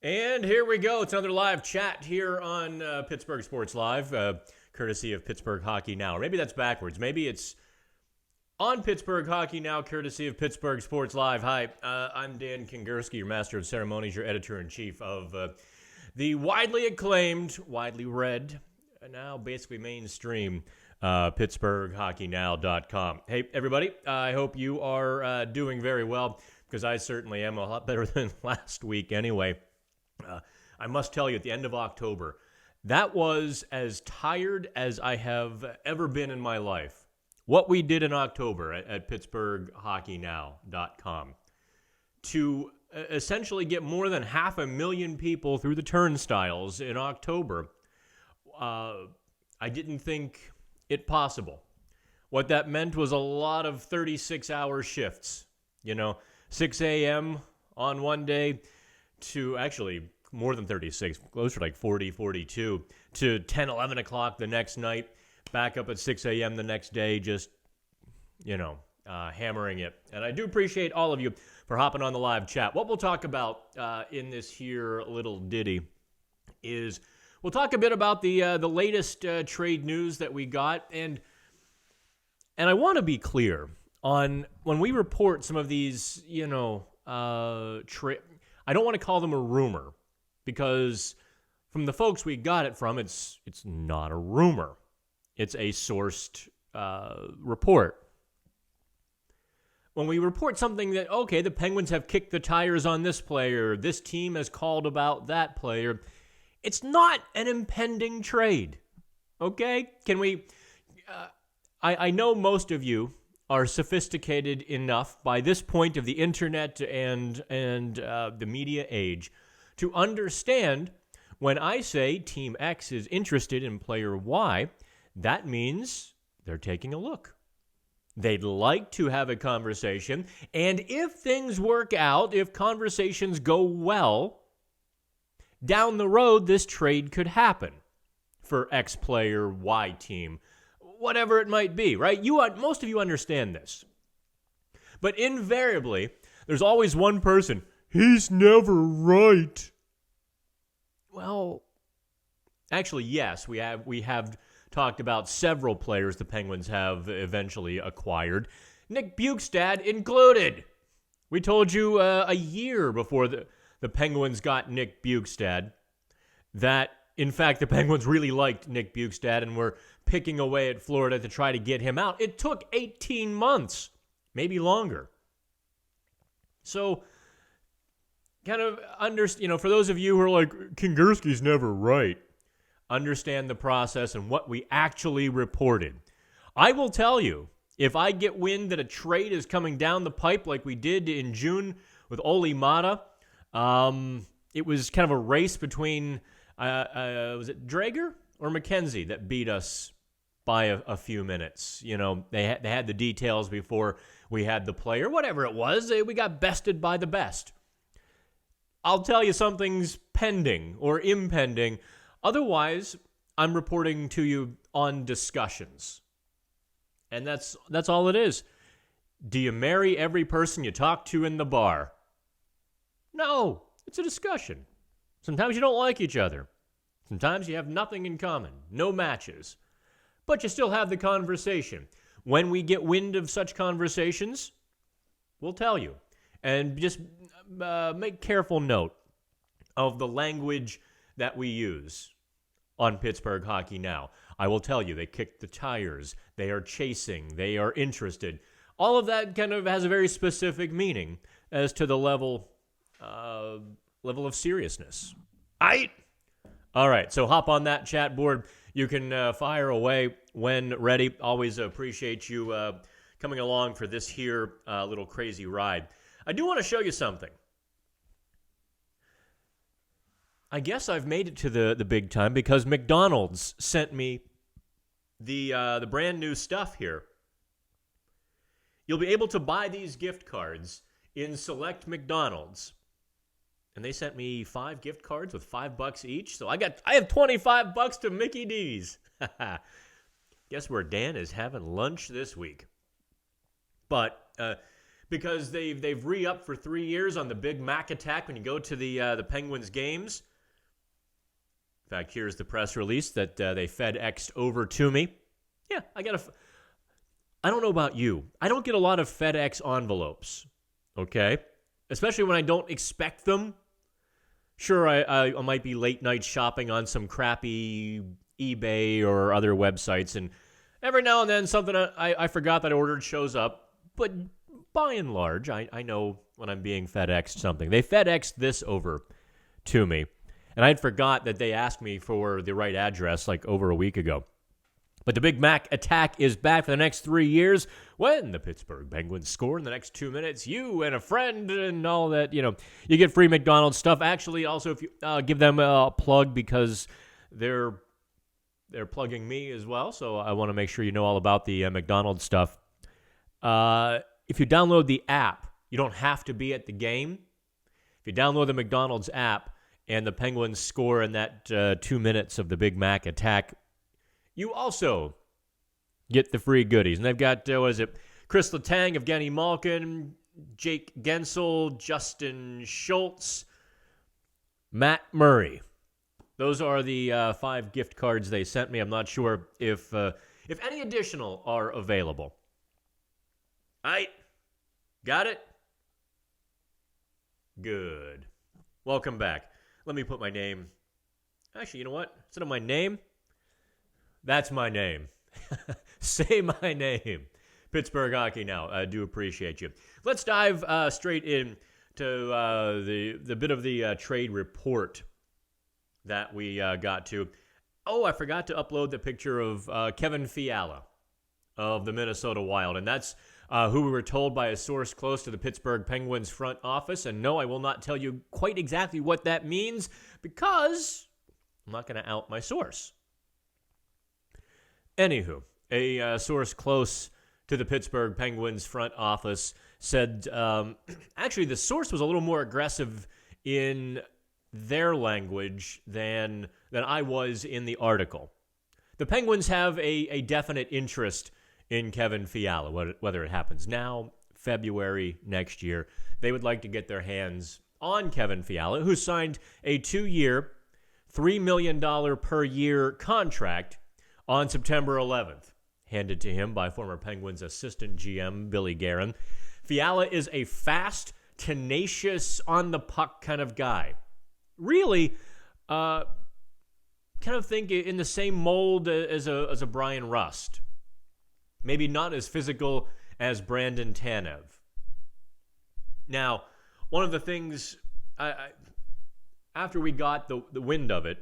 And here we go. It's another live chat here on Pittsburgh Sports Live, courtesy of Pittsburgh Hockey Now. Or maybe that's backwards. Maybe it's on Pittsburgh Hockey Now, courtesy of Pittsburgh Sports Live. Hi, I'm Dan Kingerski, your master of ceremonies, your editor-in-chief of the widely acclaimed, widely read, and now basically mainstream PittsburghHockeyNow.com. Hey, everybody, I hope you are doing very well, because I certainly am, a lot better than last week anyway. I must tell you, at the end of October, that was as tired as I have ever been in my life. What we did in October at PittsburghHockeyNow.com to essentially get more than 500,000 people through the turnstiles in October, I didn't think it possible. What that meant was a lot of 36-hour shifts. 6 a.m. on one day to actually more than 36, closer to like 40, 42, to 10, 11 o'clock the next night, back up at 6 a.m. the next day, just, hammering it. And I do appreciate all of you for hopping on the live chat. What we'll talk about in this here little ditty is we'll talk a bit about the latest trade news that we got. And I want to be clear on when we report some of these, I don't want to call them a rumor, because from the folks we got it from, it's not a rumor. It's a sourced report. When we report something that, okay, the Penguins have kicked the tires on this player, this team has called about that player, it's not an impending trade, okay? Can we... I know most of you are sophisticated enough by this point of the internet and the media age to understand when I say Team X is interested in player Y, that means they're taking a look. They'd like to have a conversation, and if things work out, if conversations go well, down the road this trade could happen for X player, Y team, whatever it might be, right? Most of you understand this. But invariably, there's always one person, he's never right. Well, actually, yes, we have talked about several players the Penguins have eventually acquired, Nick Bjugstad included. We told you a year before the Penguins got Nick Bjugstad that, in fact, the Penguins really liked Nick Bjugstad and were picking away at Florida to try to get him out. It took 18 months, maybe longer. So, kind of for those of you who are like, Kingerski's never right, understand the process and what we actually reported. I will tell you, if I get wind that a trade is coming down the pipe like we did in June with Olli Mata, it was kind of a race between, was it Drager or McKenzie that beat us by a few minutes. They had the details before we had the player. Whatever it was, we got bested by the best. I'll tell you something's pending or impending. Otherwise, I'm reporting to you on discussions. And that's all it is. Do you marry every person you talk to in the bar? No, it's a discussion. Sometimes you don't like each other. Sometimes you have nothing in common, no matches. But you still have the conversation. When we get wind of such conversations, we'll tell you. And just make careful note of the language that we use on Pittsburgh Hockey Now. I will tell you, they kicked the tires. They are chasing. They are interested. All of that kind of has a very specific meaning as to the level of seriousness. All right, so hop on that chat board. You can fire away when ready. Always appreciate you coming along for this here little crazy ride. I do want to show you something. I guess I've made it to the big time because McDonald's sent me the brand new stuff here. You'll be able to buy these gift cards in select McDonald's. And they sent me 5 gift cards with $5 each. So I have $25 to Mickey D's. Guess where Dan is having lunch this week. But because they've re-upped for 3 years on the Big Mac attack when you go to the Penguins games. In fact, here's the press release that they FedExed over to me. Yeah, I don't know about you. I don't get a lot of FedEx envelopes, okay? Especially when I don't expect them. Sure, I might be late night shopping on some crappy eBay or other websites, and every now and then something I forgot that I ordered shows up. But by and large, I know when I'm being FedExed something. They FedExed this over to me, and I'd forgot that they asked me for the right address like over a week ago. But the Big Mac attack is back for the next 3 years. When the Pittsburgh Penguins score in the next 2 minutes, you and a friend and all that, you get free McDonald's stuff. Actually, also, if you give them a plug, because they're plugging me as well, so I want to make sure you know all about the McDonald's stuff. If you download the app, you don't have to be at the game. If you download the McDonald's app and the Penguins score in that 2 minutes of the Big Mac attack, you also get the free goodies. And they've got, Kris Letang, Evgeny Malkin, Jake Gensel, Justin Schultz, Matt Murray. Those are the 5 gift cards they sent me. I'm not sure if any additional are available. All right. Got it? Good. Welcome back. Let me put my name. Actually, you know what? Instead of my name, that's my name. Say my name. Pittsburgh Hockey Now. I do appreciate you. Let's dive straight in to the bit of the trade report that we got to. Oh, I forgot to upload the picture of Kevin Fiala of the Minnesota Wild, and that's who we were told by a source close to the Pittsburgh Penguins front office. And no, I will not tell you quite exactly what that means, because I'm not going to out my source. Anywho, a source close to the Pittsburgh Penguins front office said, actually, the source was a little more aggressive in their language than I was in the article. The Penguins have a definite interest in Kevin Fiala, whether it happens now, February, next year. They would like to get their hands on Kevin Fiala, who signed a 2-year, $3 million per year contract on September 11th, handed to him by former Penguins assistant GM Billy Guerin. Fiala is a fast, tenacious, on-the-puck kind of guy. Really, kind of think in the same mold as a Brian Rust. Maybe not as physical as Brandon Tanev. Now, one of the things, after we got the wind of it,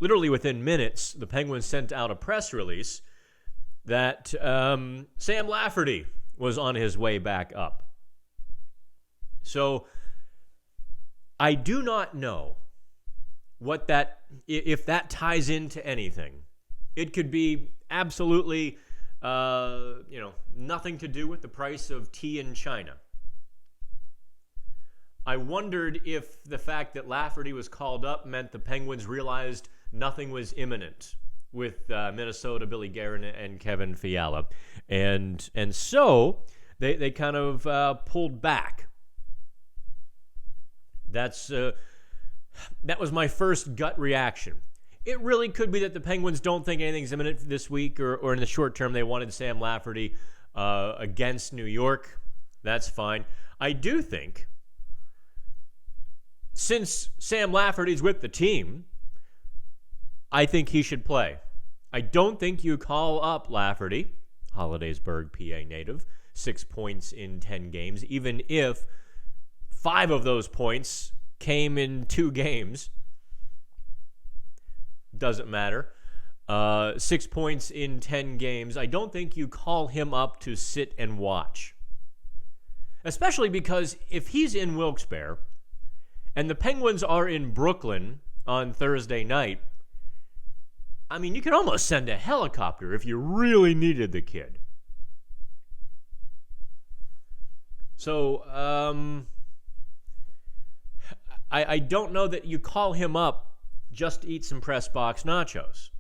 literally within minutes, the Penguins sent out a press release that Sam Lafferty was on his way back up. So I do not know if that ties into anything. It could be absolutely, nothing to do with the price of tea in China. I wondered if the fact that Lafferty was called up meant the Penguins realized nothing was imminent with Minnesota, Billy Guerin, and Kevin Fiala. And so they kind of pulled back. That was my first gut reaction. It really could be that the Penguins don't think anything's imminent this week, or in the short term they wanted Sam Lafferty against New York. That's fine. I do think, since Sam Lafferty's with the team, I think he should play. I don't think you call up Lafferty, Hollidaysburg, PA native, 6 points in 10 games, even if 5 of those points came in 2 games. Doesn't matter. 6 points in 10 games. I don't think you call him up to sit and watch. Especially because if he's in Wilkes-Barre and the Penguins are in Brooklyn on Thursday night, I mean, you could almost send a helicopter if you really needed the kid. So, I don't know that you call him up just to eat some press box nachos.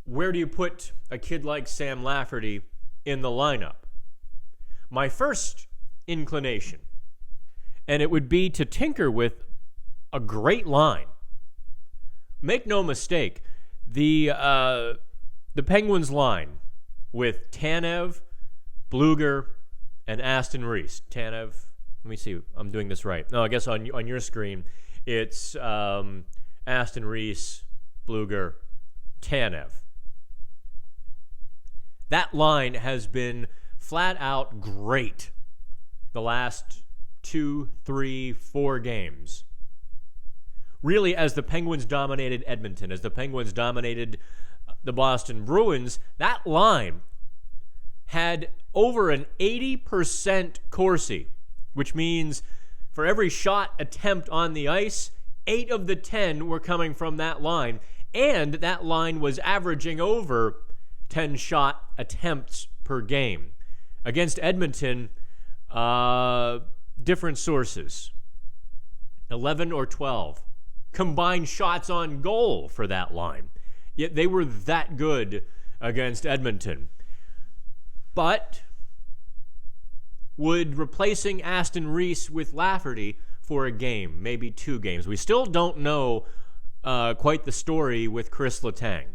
Where do you put a kid like Sam Lafferty in the lineup, my first inclination, and it would be to tinker with a great line. Make no mistake, the Penguins line with Tanev, Bluger, and Aston Reese. Tanev, let me see, I'm doing this right. No, I guess on your screen, it's Aston Reese, Bluger, Tanev. That line has been flat out great the last 2, 3, 4 games. Really, as the Penguins dominated Edmonton, as the Penguins dominated the Boston Bruins, that line had over an 80% Corsi, which means for every shot attempt on the ice, 8 of the 10 were coming from that line, and that line was averaging over 10 shot attempts per game. Against Edmonton, different sources, 11 or 12 combined shots on goal for that line. Yet they were that good against Edmonton. But would replacing Aston Reese with Lafferty for a game, maybe 2 games? We still don't know quite the story with Kris Letang.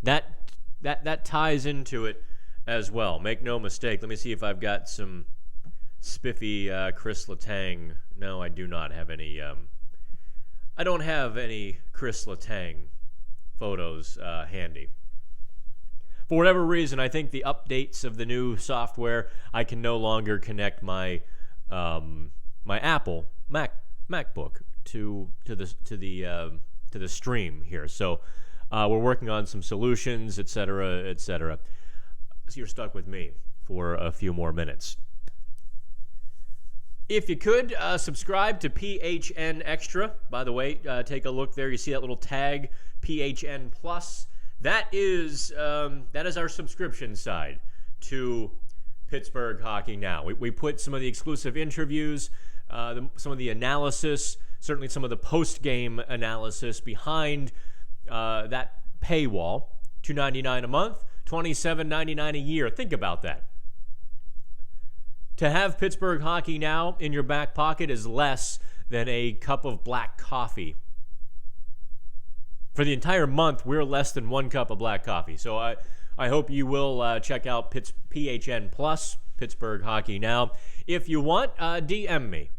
That ties into it as well. Make no mistake. Let me see if I've got some spiffy Kris Letang. No, I do not have any. I don't have any Kris Letang photos handy. For whatever reason, I think the updates of the new software, I can no longer connect my my Apple MacBook to the stream here. So we're working on some solutions, etc., etc. So you're stuck with me for a few more minutes. If you could, subscribe to PHN Extra. By the way, take a look there. You see that little tag, PHN Plus. That is our subscription side to Pittsburgh Hockey Now. We put some of the exclusive interviews, some of the analysis, certainly some of the post-game analysis behind that paywall. $2.99 a month, $27.99 a year. Think about that. To have Pittsburgh Hockey Now in your back pocket is less than a cup of black coffee. For the entire month, we're less than 1 cup of black coffee. So I hope you will check out PHN Plus, Pittsburgh Hockey Now. If you want, DM me.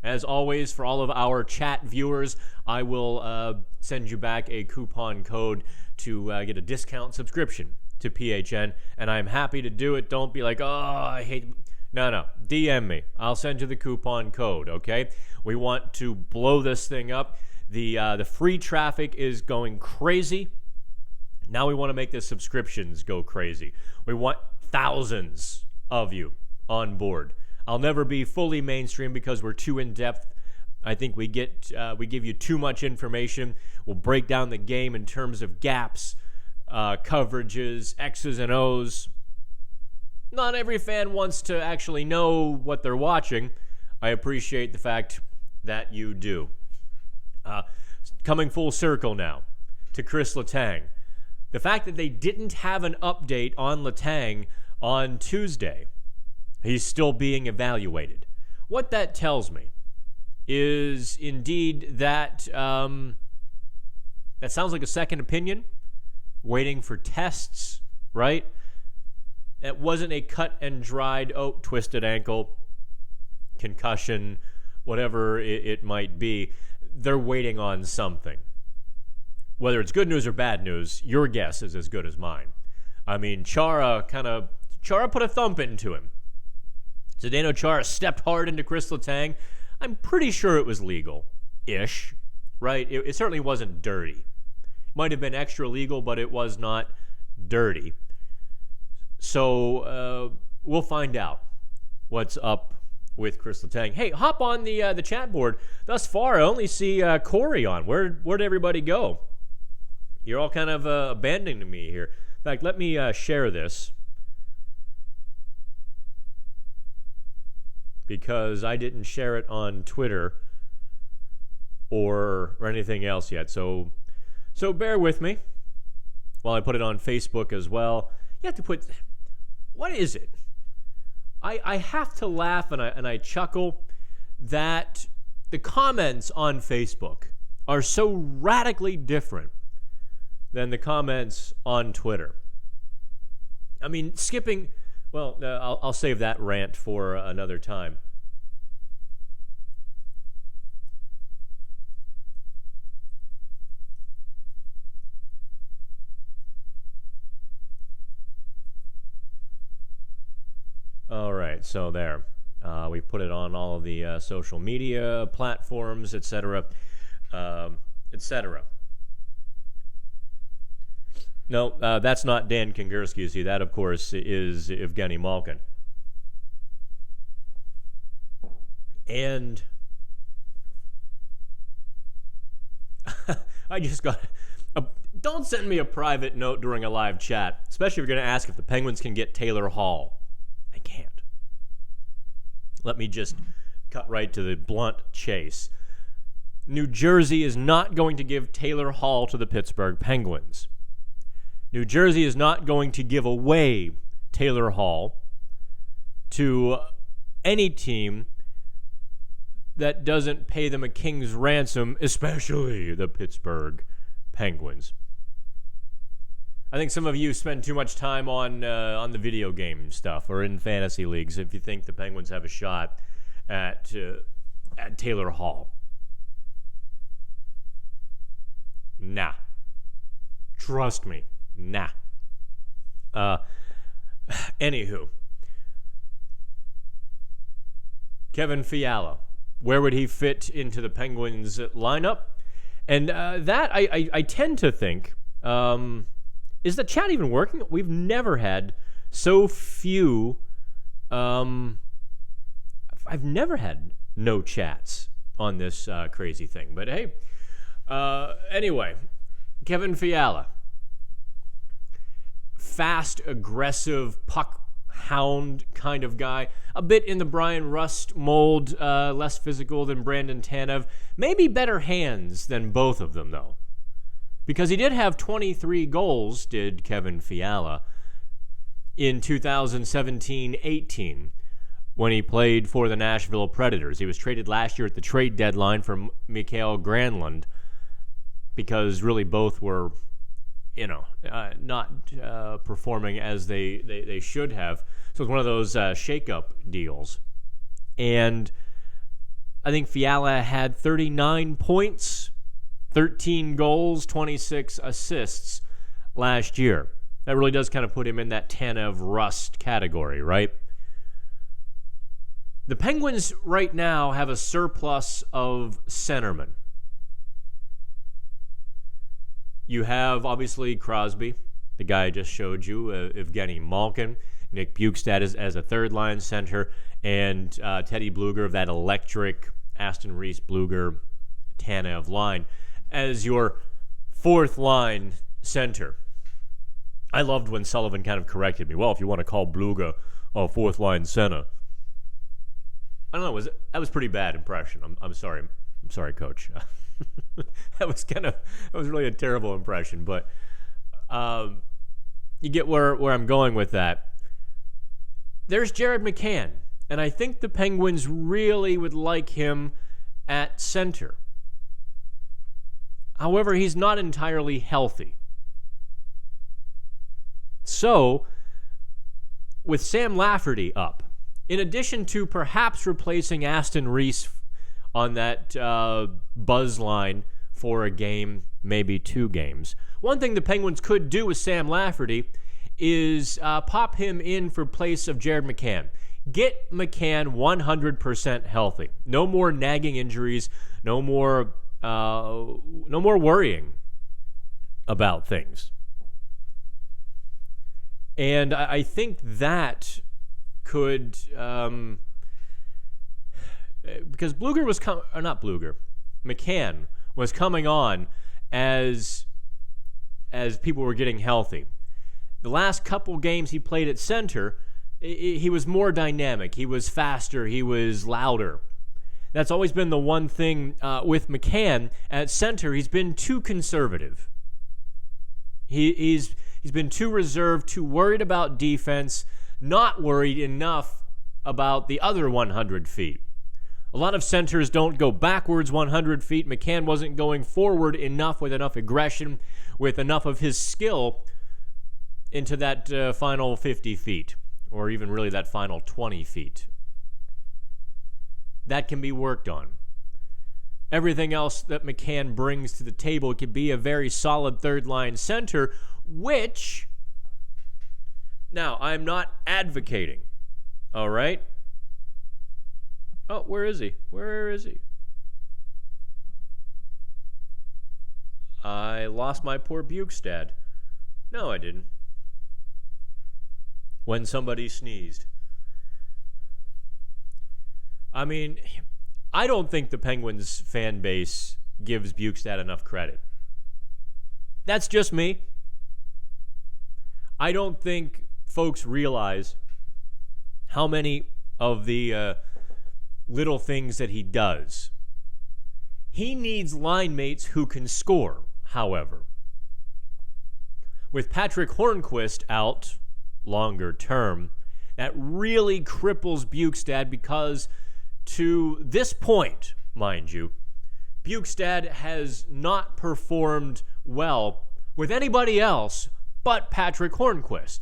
As always, for all of our chat viewers, I will send you back a coupon code to get a discount subscription to PHN, and I'm happy to do it. Don't be like, oh, I hate... No. DM me. I'll send you the coupon code, okay? We want to blow this thing up. The free traffic is going crazy. Now we want to make the subscriptions go crazy. We want thousands of you on board. I'll never be fully mainstream because we're too in-depth. I think we give you too much information. We'll break down the game in terms of gaps, coverages, X's and O's. Not every fan wants to actually know what they're watching. I appreciate the fact that you do. Coming full circle now to Kris Letang. The fact that they didn't have an update on Letang on Tuesday, he's still being evaluated. What that tells me is indeed that that sounds like a second opinion, waiting for tests, right? That wasn't a cut and dried, twisted ankle, concussion, whatever it might be. They're waiting on something. Whether it's good news or bad news, your guess is as good as mine. I mean, Chara put a thump into him. Zdeno Chara stepped hard into Kris Letang. I'm pretty sure it was legal-ish, right? It certainly wasn't dirty. Might have been extra legal, but it was not dirty. So we'll find out what's up with Kris Letang. Hey, hop on the chat board. Thus far, I only see Corey on. Where'd everybody go? You're all kind of abandoning me here. In fact, let me share this because I didn't share it on Twitter or anything else yet. So bear with me while I put it on Facebook as well. You have to put... what is it? I have to laugh and I chuckle that the comments on Facebook are so radically different than the comments on Twitter. I mean, skipping, well, I'll save that rant for another time. All right, so there. We've put it on all of the social media platforms, etc., etc. No, that's not Dan Kingerski. See, that, of course, is Evgeny Malkin. And I just got... don't send me a private note during a live chat, especially if you're going to ask if the Penguins can get Taylor Hall. They can't. Let me just cut right to the blunt chase. New Jersey is not going to give Taylor Hall to the Pittsburgh Penguins. New Jersey is not going to give away Taylor Hall to any team that doesn't pay them a king's ransom, especially the Pittsburgh Penguins. I think some of you spend too much time on the video game stuff or in fantasy leagues if you think the Penguins have a shot at Taylor Hall. Nah. Trust me. Nah. Anywho. Kevin Fiala. Where would he fit into the Penguins lineup? And that I tend to think... is the chat even working? We've never had so few... I've never had no chats on this crazy thing. But hey, anyway, Kevin Fiala. Fast, aggressive, puck hound kind of guy. A bit in the Brian Rust mold, less physical than Brandon Tanev. Maybe better hands than both of them, though. Because he did have 23 goals, did Kevin Fiala, in 2017-18 when he played for the Nashville Predators. He was traded last year at the trade deadline for Mikael Granlund because really both were, not performing as they should have. So it was one of those shake-up deals. And I think Fiala had 39 points, 13 goals, 26 assists last year. That really does kind of put him in that Tanev Rust category, right? The Penguins right now have a surplus of centermen. You have, obviously, Crosby, the guy I just showed you, Evgeny Malkin, Nick Bjugstad as a third-line center, and Teddy Bluger of that electric Aston Reese Bluger Tanev line as your fourth-line center. I loved when Sullivan kind of corrected me. Well, if you want to call Bluger a fourth-line center. I don't know. That was a pretty bad impression. I'm sorry. I'm sorry, Coach. that was really a terrible impression. But you get where I'm going with that. There's Jared McCann, and I think the Penguins really would like him at center. However, he's not entirely healthy. So, with Sam Lafferty up, in addition to perhaps replacing Aston Reese on that buzz line for a game, maybe 2 games, one thing the Penguins could do with Sam Lafferty is pop him in for place of Jared McCann. Get McCann 100% healthy. No more nagging injuries. No more worrying about things. And I think that could, because Bluger was McCann was coming on as people were getting healthy. The last couple games he played at center, he was more dynamic. He was faster. He was louder. That's always been the one thing with McCann at center. He's been too conservative. He's been too reserved, too worried about defense, not worried enough about the other 100 feet. A lot of centers don't go backwards 100 feet. McCann wasn't going forward enough with enough aggression, with enough of his skill into that final 50 feet, or even really that final 20 feet. That can be worked on. Everything else that McCann brings to the table could be a very solid third-line center, which, now, I'm not advocating, all right? Oh, where is he? Where is he? I lost my poor Bukestad. No, I didn't. When somebody sneezed. I mean, I don't think the Penguins fan base gives Bukestad enough credit. That's just me. I don't think folks realize how many of the little things that he does. He needs line mates who can score, however. With Patrick Hornqvist out longer term, that really cripples Bukestad because to this point, mind you, Bukestad has not performed well with anybody else but Patrick Hornqvist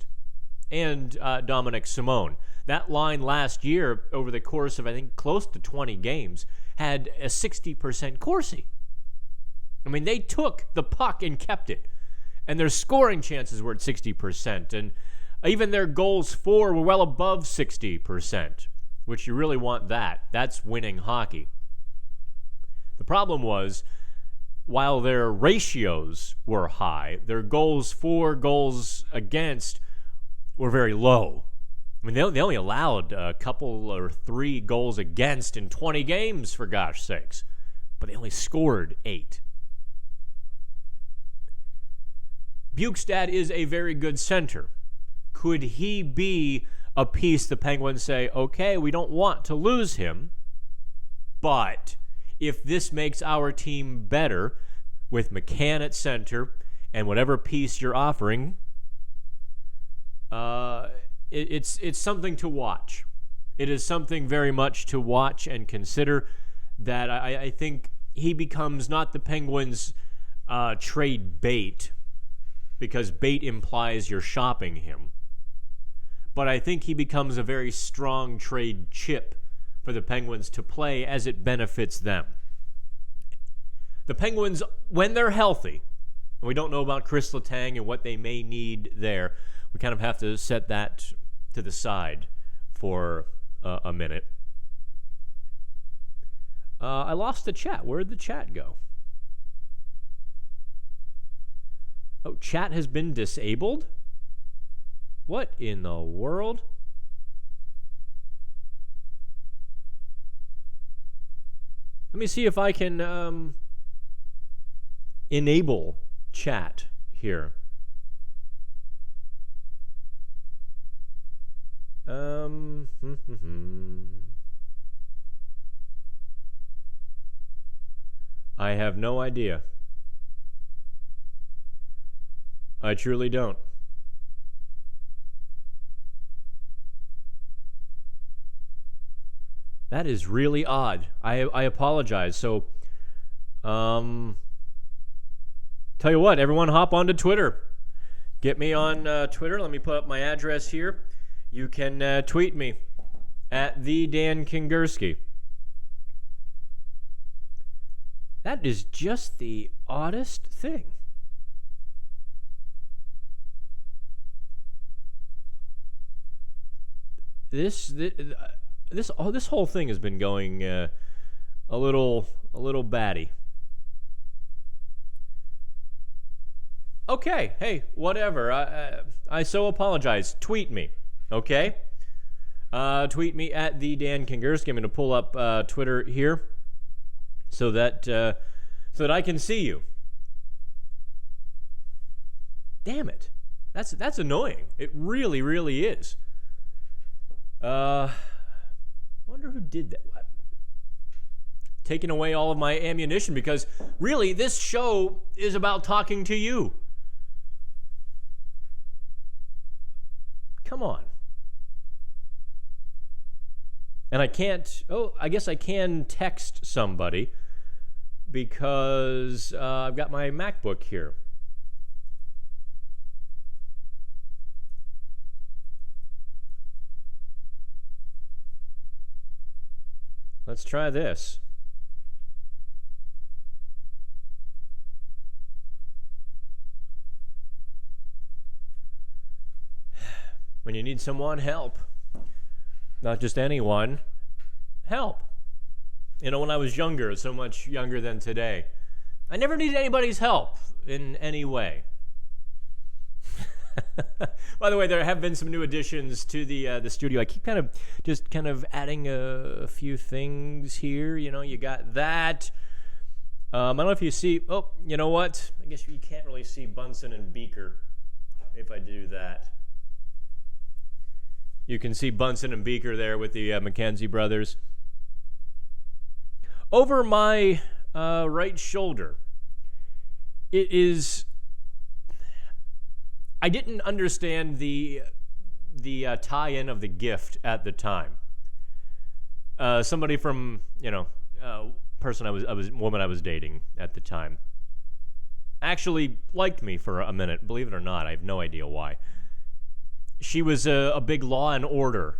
and Dominic Simone. That line last year, over the course of, I think, close to 20 games, had a 60% Corsi. I mean, they took the puck and kept it. And their scoring chances were at 60%. And even their goals for were well above 60%, which you really want that. That's winning hockey. The problem was, while their ratios were high, their goals for, goals against were very low. I mean, they only allowed a couple or 3 goals against in 20 games, for gosh sakes. But they only scored 8. Bukestad is a very good center. Could he be a piece the Penguins say, okay, we don't want to lose him, but if this makes our team better with McCann at center and whatever piece you're offering, it's something to watch. It is something very much to watch and consider, that I think he becomes not the Penguins' trade bait, because bait implies you're shopping him. But I think he becomes a very strong trade chip for the Penguins to play as it benefits them. The Penguins, when they're healthy, and we don't know about Kris Letang and what they may need there, we kind of have to set that to the side for a minute. I lost the chat. Where'd the chat go? Oh, chat has been disabled? What in the world? Let me see if I can enable chat here. I have no idea. I truly don't. That is really odd. I apologize. So, tell you what, everyone hop onto Twitter. Get me on Twitter. Let me put up my address here. You can tweet me at the Dan Kingerski. That is just the oddest thing. This whole thing has been going a little batty. Okay, hey, whatever. I so apologize. Tweet me, okay? Tweet me at the Dan Kingerski. I'm going to pull up Twitter here so that I can see you. Damn it, that's annoying. It really, really is. I wonder who did that. Taking away all of my ammunition, because really this show is about talking to you. Come on. And I can't, I guess I can text somebody because I've got my MacBook here. Let's try this. When you need someone, help. Not just anyone, help. You know, when I was younger, so much younger than today, I never needed anybody's help in any way. By the way, there have been some new additions to the studio. I keep kind of adding a few things here. You know, you got that. I don't know if you see. Oh, you know what? I guess you can't really see Bunsen and Beaker if I do that. You can see Bunsen and Beaker there with the McKenzie brothers. Over my right shoulder, it is. I didn't understand the tie-in of the gift at the time. Somebody from, woman I was dating at the time actually liked me for a minute. Believe it or not, I have no idea why. She was a big Law and Order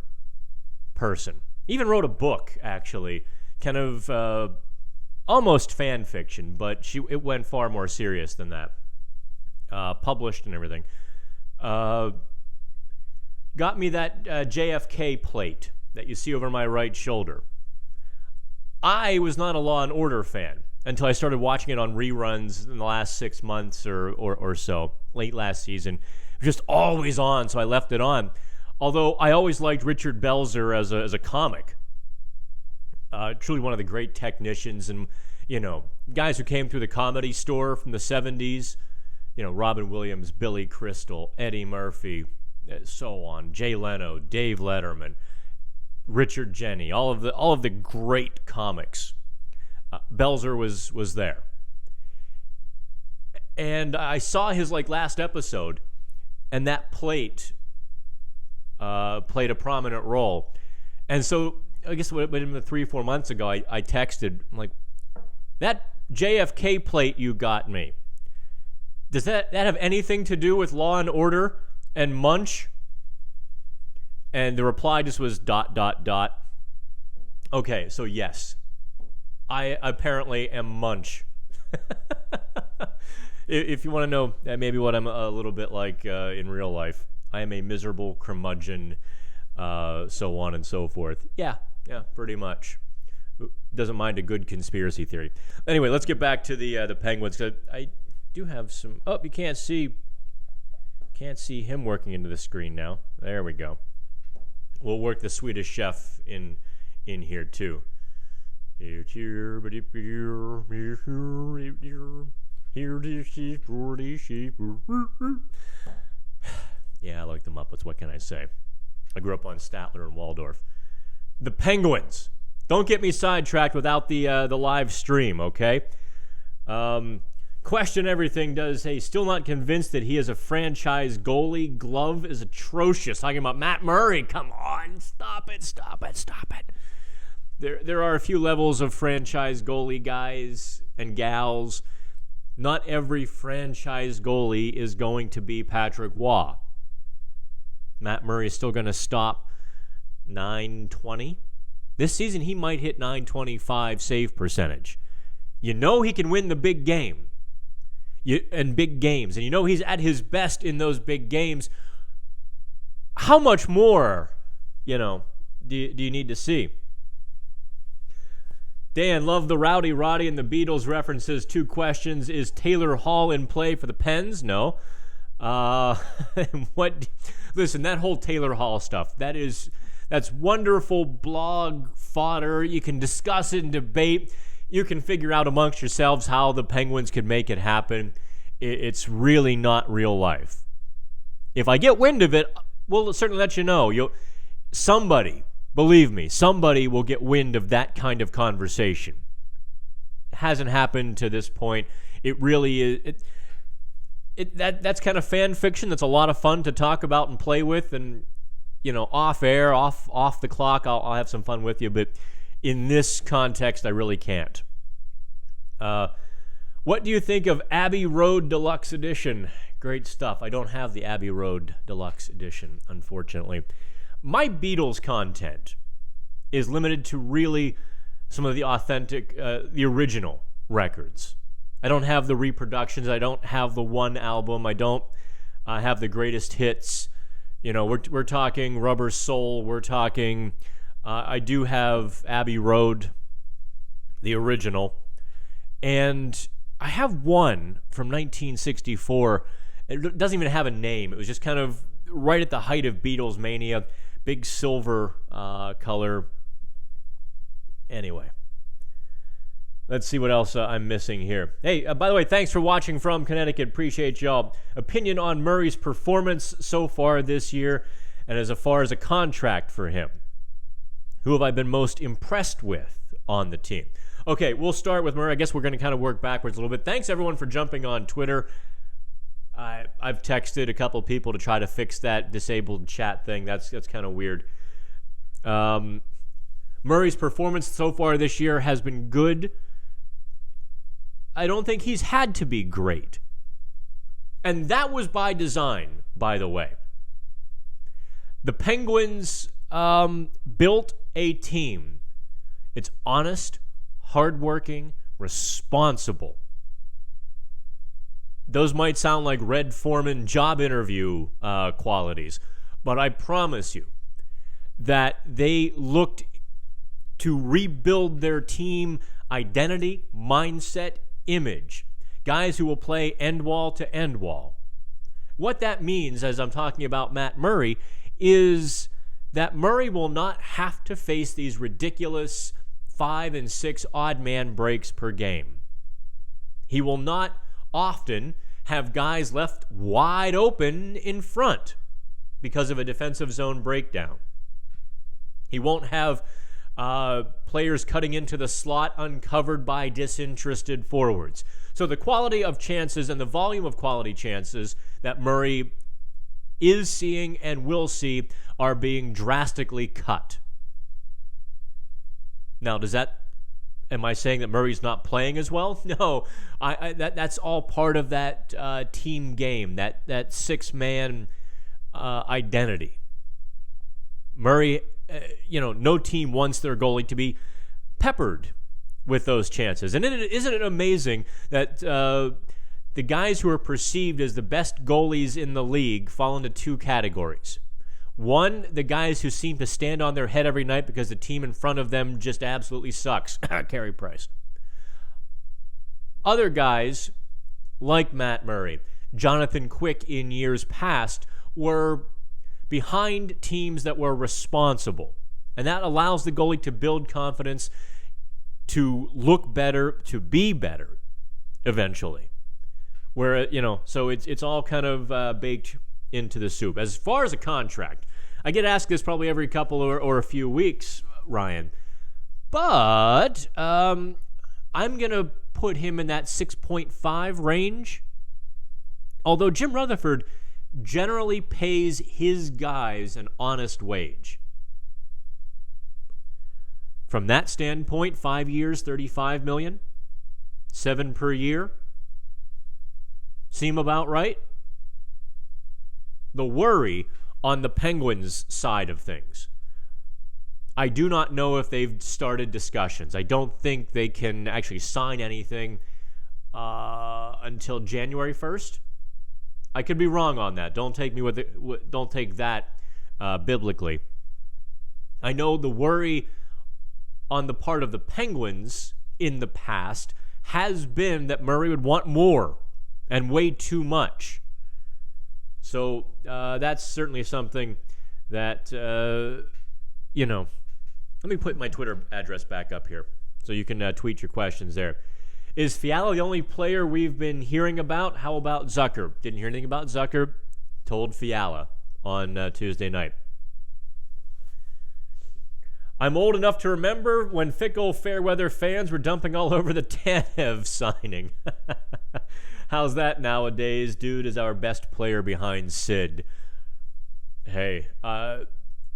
person. Even wrote a book, actually, kind of almost fan fiction, but it went far more serious than that. Published and everything. Got me that JFK plate that you see over my right shoulder. I was not a Law and Order fan until I started watching it on reruns in the last 6 months or so, late last season. It was just always on, so I left it on. Although I always liked Richard Belzer as a comic. Truly one of the great technicians and, guys who came through the Comedy Store from the 70s. Robin Williams, Billy Crystal, Eddie Murphy, so on, Jay Leno, Dave Letterman, Richard Jeni, all of the great comics. Belzer was there. And I saw his last episode, and that plate played a prominent role. And so I guess what 3-4 months ago, I texted, I'm like, that JFK plate you got me, does that have anything to do with Law and Order and Munch? And the reply just was ... Okay, so yes, I apparently am Munch. If you want to know maybe what I'm a little bit like in real life, I am a miserable curmudgeon, so on and so forth. Yeah, pretty much. Doesn't mind a good conspiracy theory. Anyway, let's get back to the Penguins. I do have some. Oh, you can't see him working into the screen now. There we go. We'll work the Swedish chef in here too. Yeah, I like the Muppets. What can I say? I grew up on Statler and Waldorf. The Penguins. Don't get me sidetracked without the live stream, okay? Question everything does say, still not convinced that he is a franchise goalie. Glove is atrocious. Talking about Matt Murray. Come on. Stop it. There are a few levels of franchise goalie guys and gals. Not every franchise goalie is going to be Patrick Waugh. Matt Murray is still going to stop .920. This season, he might hit .925 save percentage. He can win the big game. And big games. And he's at his best in those big games. How much more, do you need to see? Dan, love the Rowdy Roddy and the Beatles references. 2 questions. Is Taylor Hall in play for the Pens? No. Listen, that whole Taylor Hall stuff, that's wonderful blog fodder. You can discuss it and debate. You can figure out amongst yourselves how the Penguins could make it happen. It's really not real life. If I get wind of it, we'll certainly let you know. Somebody, believe me, somebody will get wind of that kind of conversation. It hasn't happened to this point. It really is. That's kind of fan fiction. That's a lot of fun to talk about and play with, and off air, off the clock, I'll have some fun with you. But in this context, I really can't. What do you think of Abbey Road Deluxe Edition? Great stuff. I don't have the Abbey Road Deluxe Edition, unfortunately. My Beatles content is limited to really some of the authentic, the original records. I don't have the reproductions. I don't have the one album. I don't have the greatest hits. We're talking Rubber Soul. We're talking, I do have Abbey Road, the original. And I have one from 1964. It doesn't even have a name. It was just kind of right at the height of Beatles mania. Big silver color. Anyway. Let's see what else I'm missing here. Hey, by the way, thanks for watching from Connecticut. Appreciate y'all. Opinion on Murray's performance so far this year, and as far as a contract for him. Who have I been most impressed with on the team? Okay, we'll start with Murray. I guess we're going to kind of work backwards a little bit. Thanks, everyone, for jumping on Twitter. I've texted a couple people to try to fix that disabled chat thing. That's kind of weird. Murray's performance so far this year has been good. I don't think he's had to be great. And that was by design, by the way. The Penguins built a team. It's honest, hardworking, responsible. Those might sound like Red Foreman job interview qualities, but I promise you that they looked to rebuild their team identity, mindset, image. Guys who will play end wall to end wall. What that means, as I'm talking about Matt Murray, is that Murray will not have to face these ridiculous 5 and 6 odd man breaks per game. He will not often have guys left wide open in front because of a defensive zone breakdown. He won't have players cutting into the slot uncovered by disinterested forwards. So the quality of chances and the volume of quality chances that Murray is seeing and will see are being drastically cut. Now, am I saying that Murray's not playing as well? No, that's all part of that team game, that six-man identity. Murray, no team wants their goalie to be peppered with those chances. And isn't it amazing that the guys who are perceived as the best goalies in the league fall into two categories? One, the guys who seem to stand on their head every night because the team in front of them just absolutely sucks. Carey Price. Other guys, like Matt Murray, Jonathan Quick in years past, were behind teams that were responsible. And that allows the goalie to build confidence, to look better, to be better eventually. Where, so it's all kind of baked into the soup. As far as a contract, I get asked this probably every couple or a few weeks, Ryan. But I'm going to put him in that 6.5 range. Although Jim Rutherford generally pays his guys an honest wage. From that standpoint, 5 years, $35 million, 7 per year. Seem about right? The worry on the Penguins side of things. I do not know if they've started discussions. I don't think they can actually sign anything until January 1st. I could be wrong on that. Don't take that biblically. I know the worry on the part of the Penguins in the past has been that Murray would want more and way too much. So that's certainly something that, let me put my Twitter address back up here so you can tweet your questions there. Is Fiala the only player we've been hearing about? How about Zucker? Didn't hear anything about Zucker. Told Fiala on Tuesday night. I'm old enough to remember when fickle fair-weather fans were dumping all over the Tanev signing. How's that nowadays? Dude is our best player behind Sid. Hey,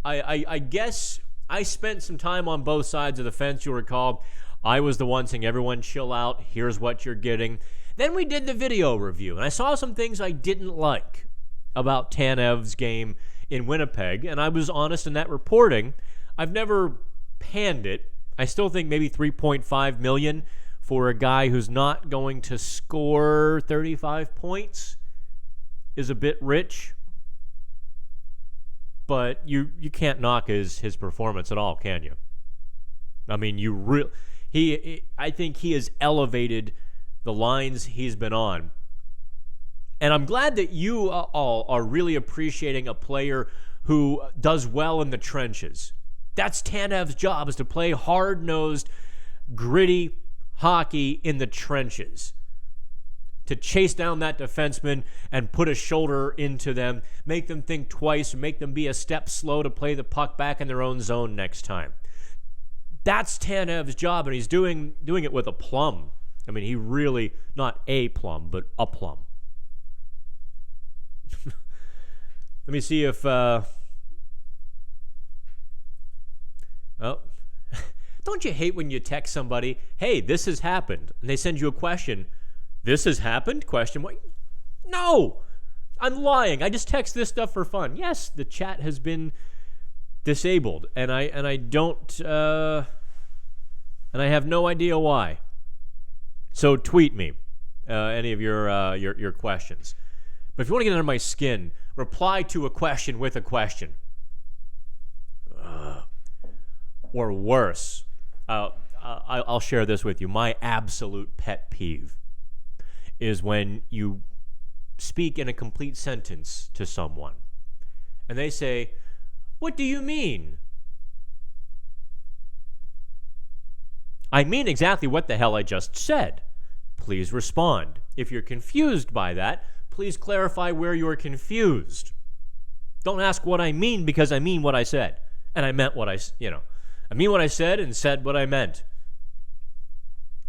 I guess I spent some time on both sides of the fence. You'll recall I was the one saying, everyone chill out. Here's what you're getting. Then we did the video review, and I saw some things I didn't like about Tanev's game in Winnipeg, and I was honest in that reporting. I've never panned it. I still think maybe $3.5 million for a guy who's not going to score 35 points is a bit rich. But you can't knock his performance at all, can you? I mean, I think he has elevated the lines he's been on. And I'm glad that you all are really appreciating a player who does well in the trenches. That's Tanev's job, is to play hard-nosed, gritty hockey in the trenches. To chase down that defenseman and put a shoulder into them, make them think twice, make them be a step slow to play the puck back in their own zone next time. That's Tanev's job, and he's doing it with aplomb. I mean, he really, not a plum, but aplomb. Let me see if... Oh. Don't you hate when you text somebody, hey, this has happened, and they send you a question. This has happened? Question mark. No! I'm lying. I just text this stuff for fun. Yes, the chat has been disabled, and I don't and I have no idea why. So tweet me any of your questions. But if you want to get under my skin, reply to a question with a question. Or worse. I'll share this with you. My absolute pet peeve is when you speak in a complete sentence to someone and they say, "What do you mean?" I mean exactly what the hell I just said. Please respond. If you're confused by that, please clarify where you're confused. Don't ask what I mean, because I mean what I said. And I meant what I mean what I said and said what I meant.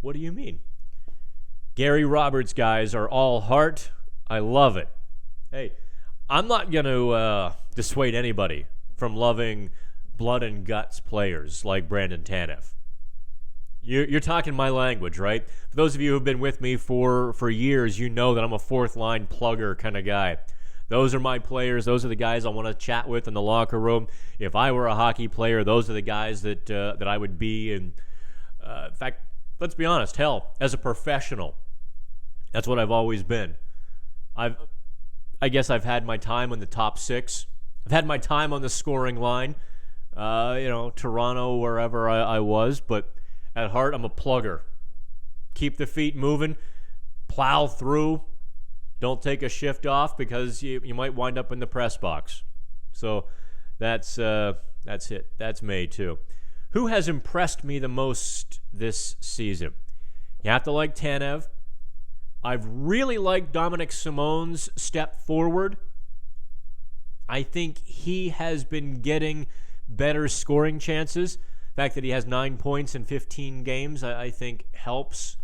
What do you mean? Gary Roberts guys are all heart. I love it. Hey, I'm not going to dissuade anybody from loving blood and guts players like Brandon Tanev. You're talking my language, right? For those of you who've been with me for years, you know that I'm a fourth-line plugger kind of guy. Those are my players. Those are the guys I want to chat with in the locker room. If I were a hockey player, those are the guys that I would be. And in fact, let's be honest, hell, as a professional, that's what I've always been. I guess I've had my time in the top six. I've had my time on the scoring line, Toronto, wherever I was. But at heart, I'm a plugger. Keep the feet moving, plow through. Don't take a shift off, because you might wind up in the press box. So that's it. That's me too. Who has impressed me the most this season? You have to like Tanev. I've really liked Dominic Simone's step forward. I think he has been getting better scoring chances. The fact that he has 9 points in 15 games, I think helps.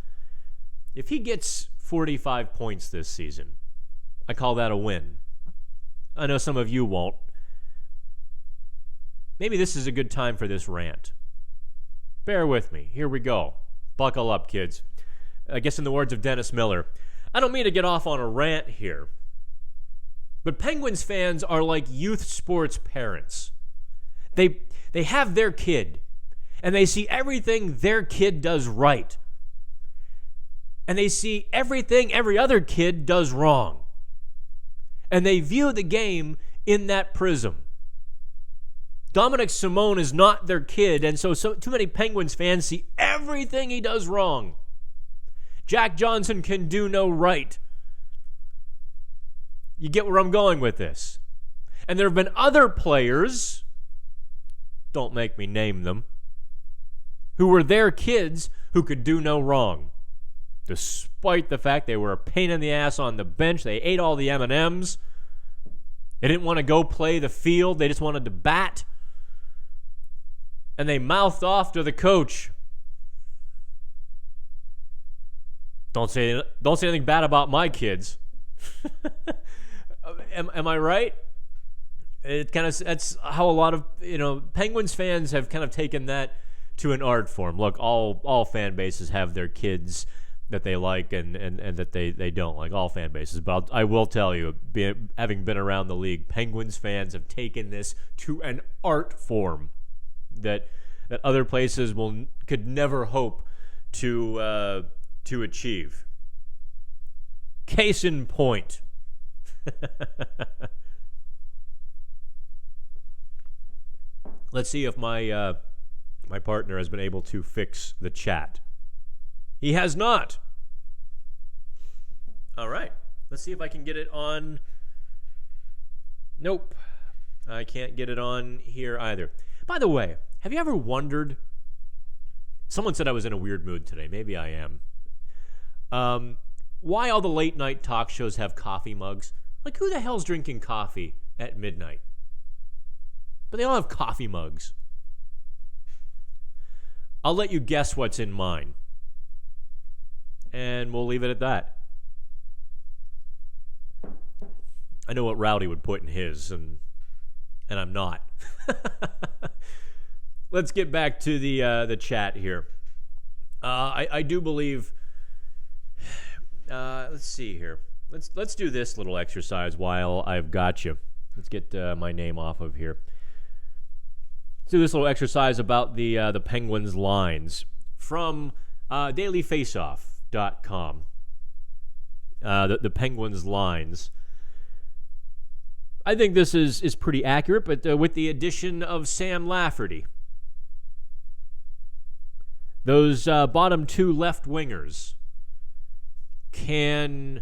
If he gets 45 points this season, I call that a win. I know some of you won't. Maybe this is a good time for this rant. Bear with me. Here we go. Buckle up, kids. I guess in the words of Dennis Miller, I don't mean to get off on a rant here, but Penguins fans are like youth sports parents. They have their kid, and they see everything their kid does right, and they see everything every other kid does wrong, and they view the game in that prism. Dominic Simone is not their kid, and so too many Penguins fans see everything he does wrong. Jack Johnson can do no right. You get where I'm going with this. And there have been other players, don't make me name them, who were their kids who could do no wrong. Despite the fact they were a pain in the ass on the bench, they ate all the M&Ms. They didn't want to go play the field. They just wanted to bat. And they mouthed off to the coach. Don't say anything bad about my kids. Am I right? That's how a lot of Penguins fans have kind of taken that to an art form. Look, all fan bases have their kids that they like and that they don't like, all fan bases. But I will tell you, having been around the league, Penguins fans have taken this to an art form that other places could never hope to achieve. Case in point. Let's see if my partner has been able to fix the chat. He has not. All right. Let's see if I can get it on. Nope. I can't get it on here either. By the way, have you ever wondered? Someone said I was in a weird mood today. Maybe I am. Why all the late night talk shows have coffee mugs? Like, who the hell's drinking coffee at midnight? But they all have coffee mugs. I'll let you guess what's in mine. And we'll leave it at that. I know what Rowdy would put in his, and I'm not. Let's get back to the chat here. I do believe. Let's see here. Let's do this little exercise while I've got you. Let's get my name off of here. Let's do this little exercise about the Penguins lines from dailyfaceoff.com. The Penguins lines. I think this is pretty accurate, but with the addition of Sam Lafferty, those bottom two left wingers can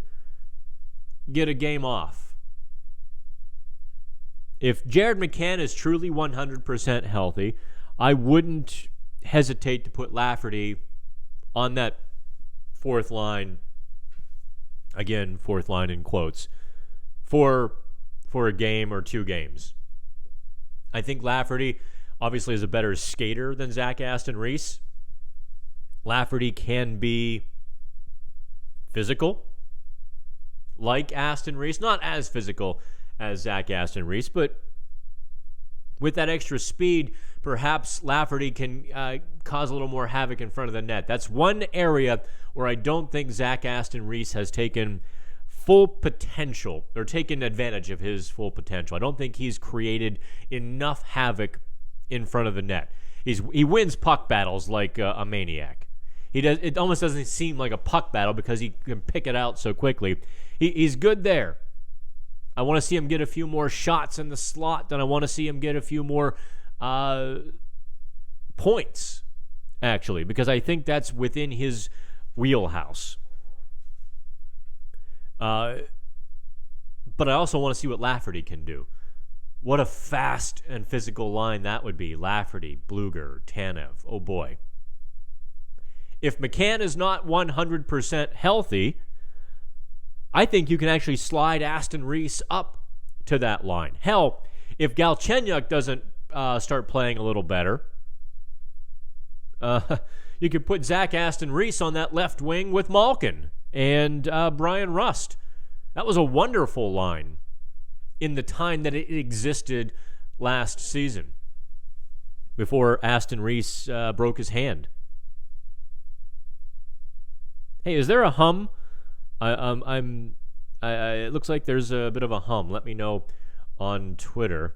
get a game off. If Jared McCann is truly 100% healthy, I wouldn't hesitate to put Lafferty on that fourth line, again, fourth line in quotes, for a game or two games. I think Lafferty obviously is a better skater than Zach Aston Reese. Lafferty can be physical, like Aston Reese. Not as physical as Zach Aston Reese, but with that extra speed, perhaps Lafferty can cause a little more havoc in front of the net. That's one area where I don't think Zach Aston Reese has taken full potential or taken advantage of his full potential. I don't think he's created enough havoc in front of the net. He wins puck battles like a maniac. It almost doesn't seem like a puck battle because he can pick it out so quickly. He's good there. I want to see him get a few more shots in the slot, and I want to see him get a few more points, actually, because I think that's within his wheelhouse. But I also want to see what Lafferty can do. What a fast and physical line that would be. Lafferty, Bluger, Tanev. Oh, boy. If McCann is not 100% healthy, I think you can actually slide Aston Reese up to that line. Hell, if Galchenyuk doesn't start playing a little better, you could put Zach Aston Reese on that left wing with Malkin and Brian Rust. That was a wonderful line in the time that it existed last season before Aston Reese broke his hand. Hey, is there a hum? It looks like there's a bit of a hum. Let me know on Twitter.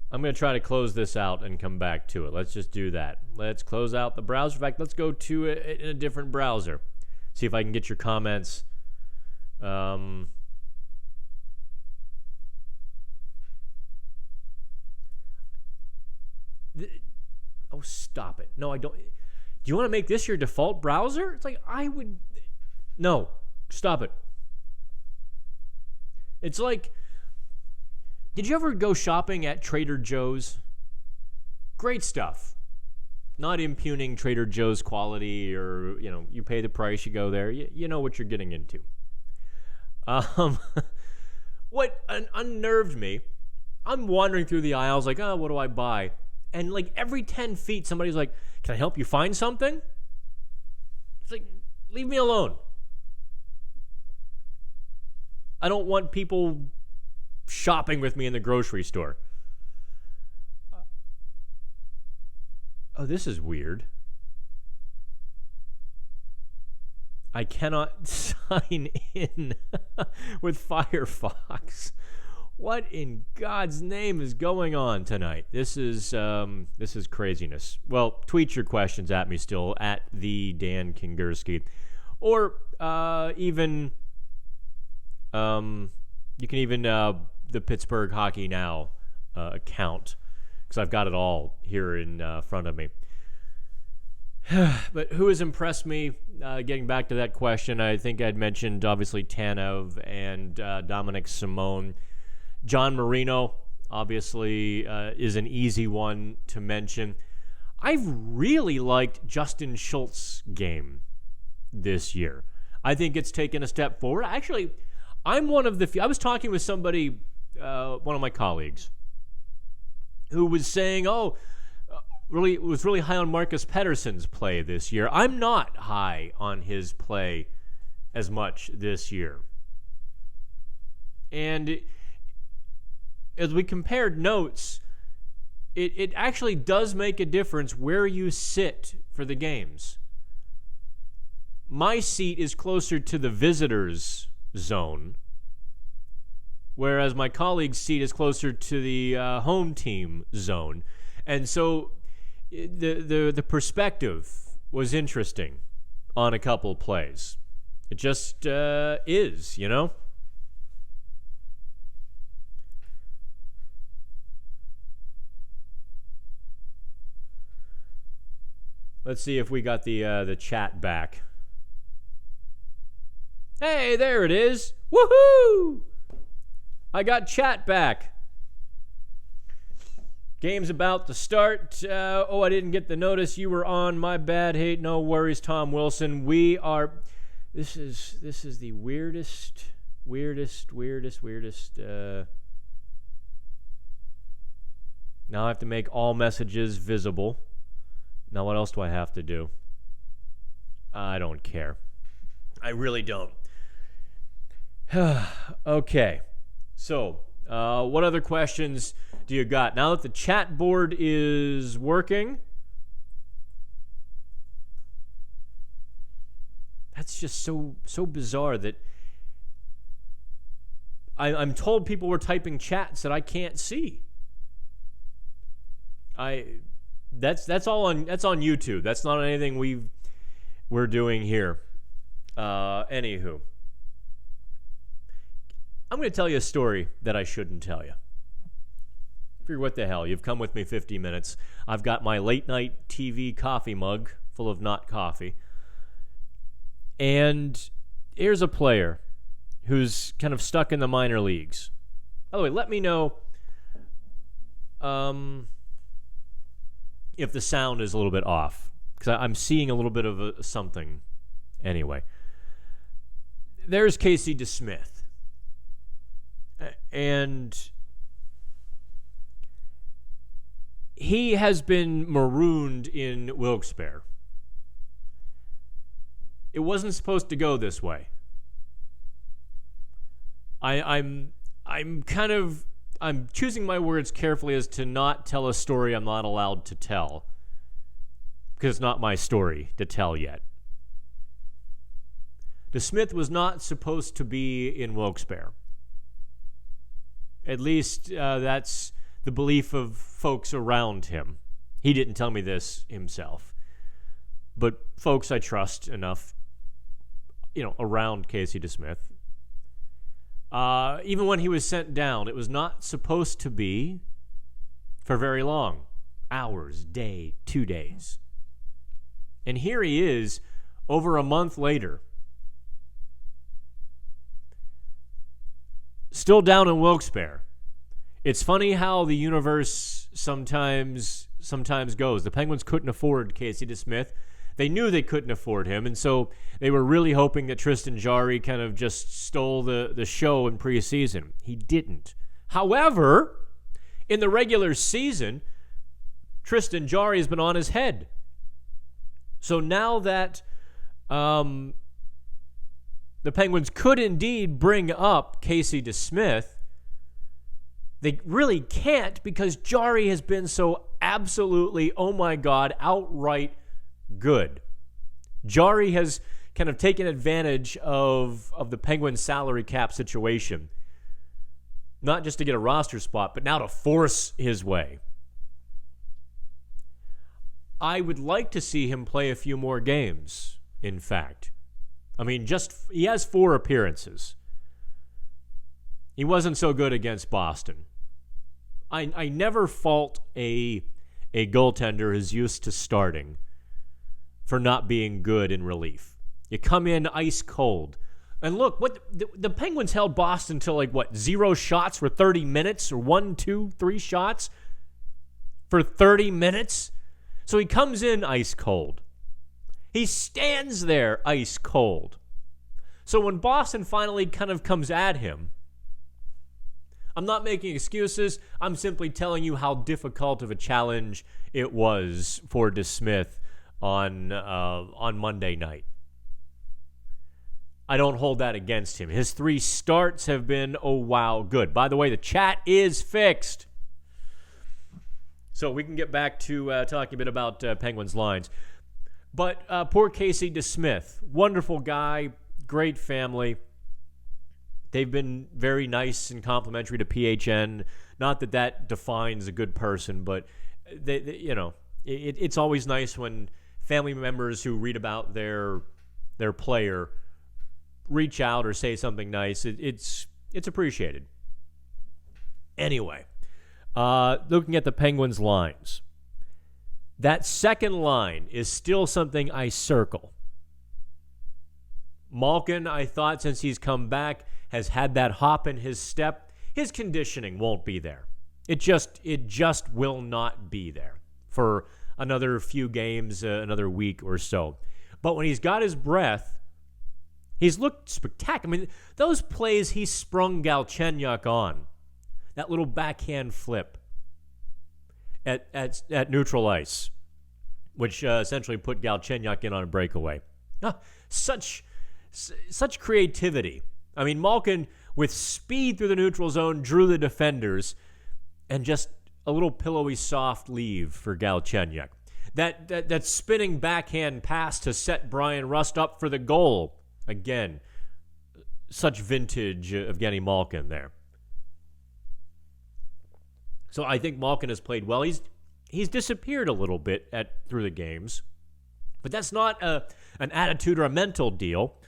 I'm going to try to close this out and come back to it. Let's just do that. Let's close out the browser. In fact, let's go to it in a different browser. See if I can get your comments. Oh, stop it. No, I don't. Do you want to make this your default browser? It's like, I would. No, stop it. It's like, did you ever go shopping at Trader Joe's? Great stuff. not impugning Trader Joe's quality, or, you pay the price, you go there. You know what you're getting into. What unnerved me, I'm wandering through the aisles like, oh, what do I buy? And like every 10 feet, somebody's like, can I help you find something? It's like, leave me alone. I don't want people shopping with me in the grocery store. Oh, this is weird. I cannot sign in with Firefox. What in God's name is going on tonight? This is craziness. Well, tweet your questions at me still at the Dan Kingerski, or even you can even the Pittsburgh Hockey Now account, because I've got it all here in front of me. But who has impressed me? Getting back to that question, I think I'd mentioned obviously Tanev and Dominic Simone. John Marino, obviously, is an easy one to mention. I've really liked Justin Schultz's game this year. I think it's taken a step forward. Actually, I'm one of the few. I was talking with somebody, one of my colleagues, who was saying, was really high on Marcus Pettersson's play this year. I'm not high on his play as much this year. And as we compared notes, it actually does make a difference where you sit for the games. My seat is closer to the visitors' zone, whereas my colleague's seat is closer to the home team zone. And so the perspective was interesting on a couple plays. It just is, Let's see if we got the chat back. Hey, there it is. Woohoo! I got chat back. Game's about to start. I didn't get the notice you were on. My bad. Hey, no worries, Tom Wilson. We are. This is the weirdest. Now I have to make all messages visible. Now what else do I have to do? I don't care. I really don't. Okay. So, what other questions do you got? Now that the chat board is working, that's just so bizarre that I'm told people were typing chats that I can't see. That's all on YouTube. That's not anything we're doing here. Anywho, I'm going to tell you a story that I shouldn't tell you. Figure, what the hell? You've come with me 50 minutes. I've got my late night TV coffee mug full of not coffee. And here's a player who's kind of stuck in the minor leagues. By the way, let me know if the sound is a little bit off, because I'm seeing a little bit of something. Anyway, there's Casey DeSmith. And he has been marooned in Wilkes-Barre. It wasn't supposed to go this way. I'm choosing my words carefully as to not tell a story I'm not allowed to tell, because it's not my story to tell yet. DeSmith was not supposed to be in Wilkes-Barre. At least that's the belief of folks around him. He didn't tell me this himself. But folks I trust enough, around Casey DeSmith. Even when he was sent down, it was not supposed to be for very long. Hours, day, 2 days. And here he is, over a month later, still down in Wilkes-Barre. It's funny how the universe sometimes goes. The Penguins couldn't afford Casey DeSmith. They knew they couldn't afford him, and so they were really hoping that Tristan Jarry kind of just stole the show in preseason. He didn't. However, in the regular season, Tristan Jarry has been on his head. So now that the Penguins could indeed bring up Casey DeSmith, they really can't because Jarry has been so absolutely, oh my God, outright good. Jarry has kind of taken advantage of the Penguins' salary cap situation. Not just to get a roster spot, but now to force his way. I would like to see him play a few more games, in fact. I mean, he has 4 appearances. He wasn't so good against Boston. I never fault a goaltender who's used to starting for not being good in relief. You come in ice cold. And look, what the Penguins held Boston to 0 shots for 30 minutes or 1, 2, 3 shots for 30 minutes? So he comes in ice cold. He stands there ice cold. So when Boston finally kind of comes at him, I'm not making excuses. I'm simply telling you how difficult of a challenge it was for DeSmith on Monday night. I don't hold that against him. His 3 starts have been, oh wow, good. By the way, the chat is fixed. So we can get back to talking a bit about Penguins lines. But poor Casey DeSmith, wonderful guy, great family. They've been very nice and complimentary to PHN. Not that defines a good person, but it's always nice when family members who read about their player reach out or say something nice. It's appreciated. Anyway, looking at the Penguins lines, that second line is still something I circle. Malkin, I thought, since he's come back, has had that hop in his step. His conditioning won't be there. It just will not be there for another few games, another week or so. But when he's got his breath, he's looked spectacular. I mean, those plays he sprung Galchenyuk on, that little backhand flip at neutral ice, which essentially put Galchenyuk in on a breakaway. Such creativity. I mean, Malkin, with speed through the neutral zone, drew the defenders, and just a little pillowy soft leave for Galchenyuk. That spinning backhand pass to set Brian Rust up for the goal. Again, such vintage of Evgeny Malkin there. So I think Malkin has played well. He's disappeared a little bit through the games, but that's not an attitude or a mental deal.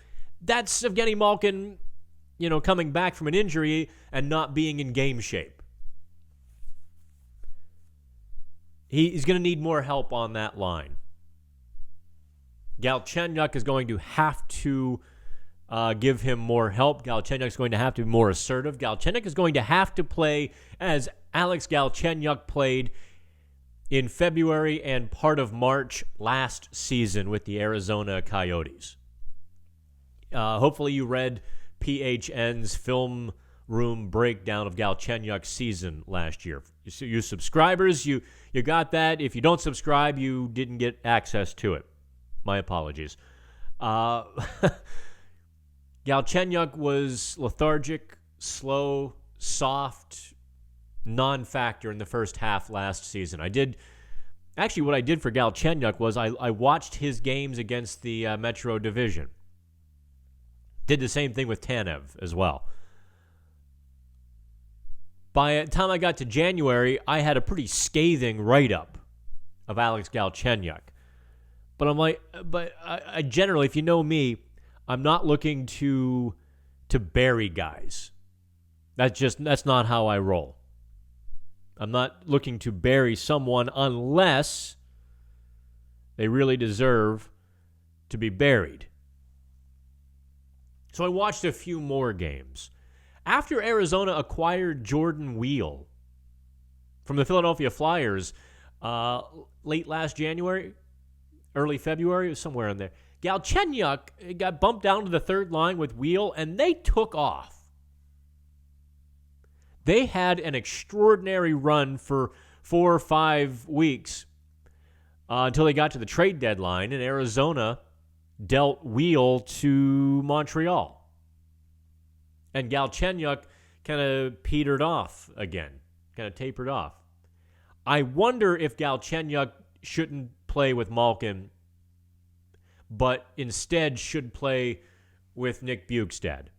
That's Evgeny Malkin, coming back from an injury and not being in game shape. He's going to need more help on that line. Galchenyuk is going to have to give him more help. Galchenyuk is going to have to be more assertive. Galchenyuk is going to have to play as Alex Galchenyuk played in February and part of March last season with the Arizona Coyotes. Hopefully you read PHN's film room breakdown of Galchenyuk's season last year. You subscribers, you got that. If you don't subscribe, you didn't get access to it. My apologies. Galchenyuk was lethargic, slow, soft, non-factor in the first half last season. What I did for Galchenyuk was I watched his games against the Metro Division. Did the same thing with Tanev as well. By the time I got to January, I had a pretty scathing write-up of Alex Galchenyuk. But I generally, if you know me, I'm not looking to bury guys. That's not how I roll. I'm not looking to bury someone unless they really deserve to be buried. So I watched a few more games. After Arizona acquired Jordan Weal from the Philadelphia Flyers late last January, early February, somewhere in there. Galchenyuk got bumped down to the third line with Wheel, and they took off. They had an extraordinary run for 4 or 5 weeks until they got to the trade deadline, and Arizona dealt Wheel to Montreal. And Galchenyuk kind of petered off again, kind of tapered off. I wonder if Galchenyuk shouldn't play with Malkin, but instead should play with Nick Bjugstad.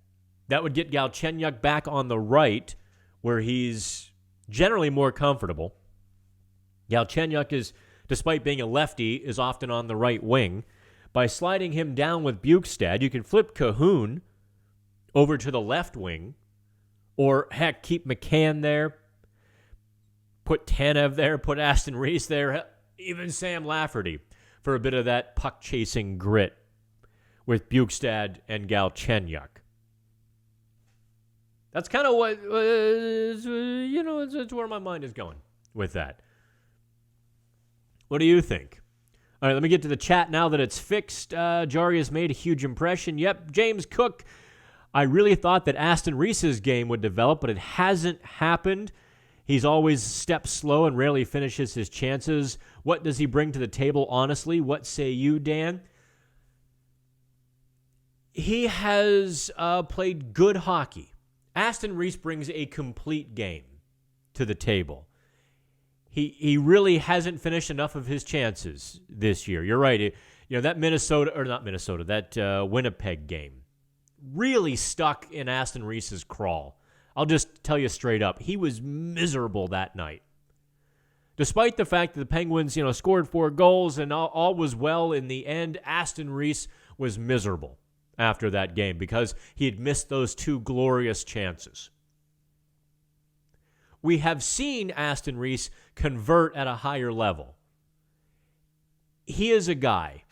That would get Galchenyuk back on the right, where he's generally more comfortable. Galchenyuk is, despite being a lefty, is often on the right wing. By sliding him down with Bjugstad, you can flip Cahoon over to the left wing, or heck, keep McCann there, put Tanev there, put Aston Reese there, even Sam Lafferty for a bit of that puck-chasing grit with Bjugstad and Galchenyuk. That's kind of what, it's where my mind is going with that. What do you think? All right, let me get to the chat now that it's fixed. Jari has made a huge impression. Yep, James Cook. I really thought that Aston Reese's game would develop, but it hasn't happened. He's always steps slow and rarely finishes his chances. What does he bring to the table, honestly? What say you, Dan? He has played good hockey. Aston Reese brings a complete game to the table. He really hasn't finished enough of his chances this year. You're right. That Winnipeg game really stuck in Aston Reese's crawl. I'll just tell you straight up, he was miserable that night. Despite the fact that the Penguins, scored 4 goals and all was well in the end, Aston Reese was miserable after that game because he had missed those 2 glorious chances. We have seen Aston Reese convert at a higher level. He is a guy,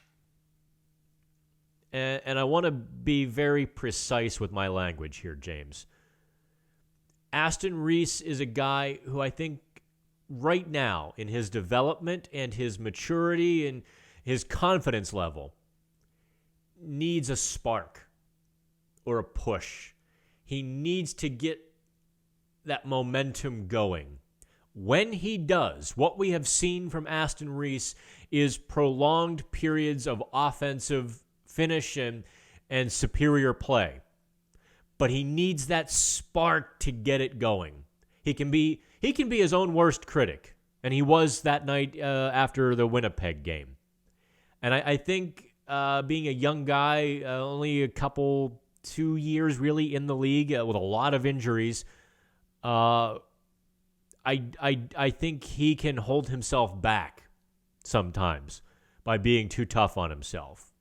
and I want to be very precise with my language here, James. Aston Reese is a guy who I think right now in his development and his maturity and his confidence level needs a spark or a push. He needs to get that momentum going. When he does, what we have seen from Aston Reese is prolonged periods of offensive finish and superior play. But he needs that spark to get it going. He can be his own worst critic, and he was that night after the Winnipeg game. And I think being a young guy, only 2 years really in the league with a lot of injuries, I think he can hold himself back sometimes by being too tough on himself.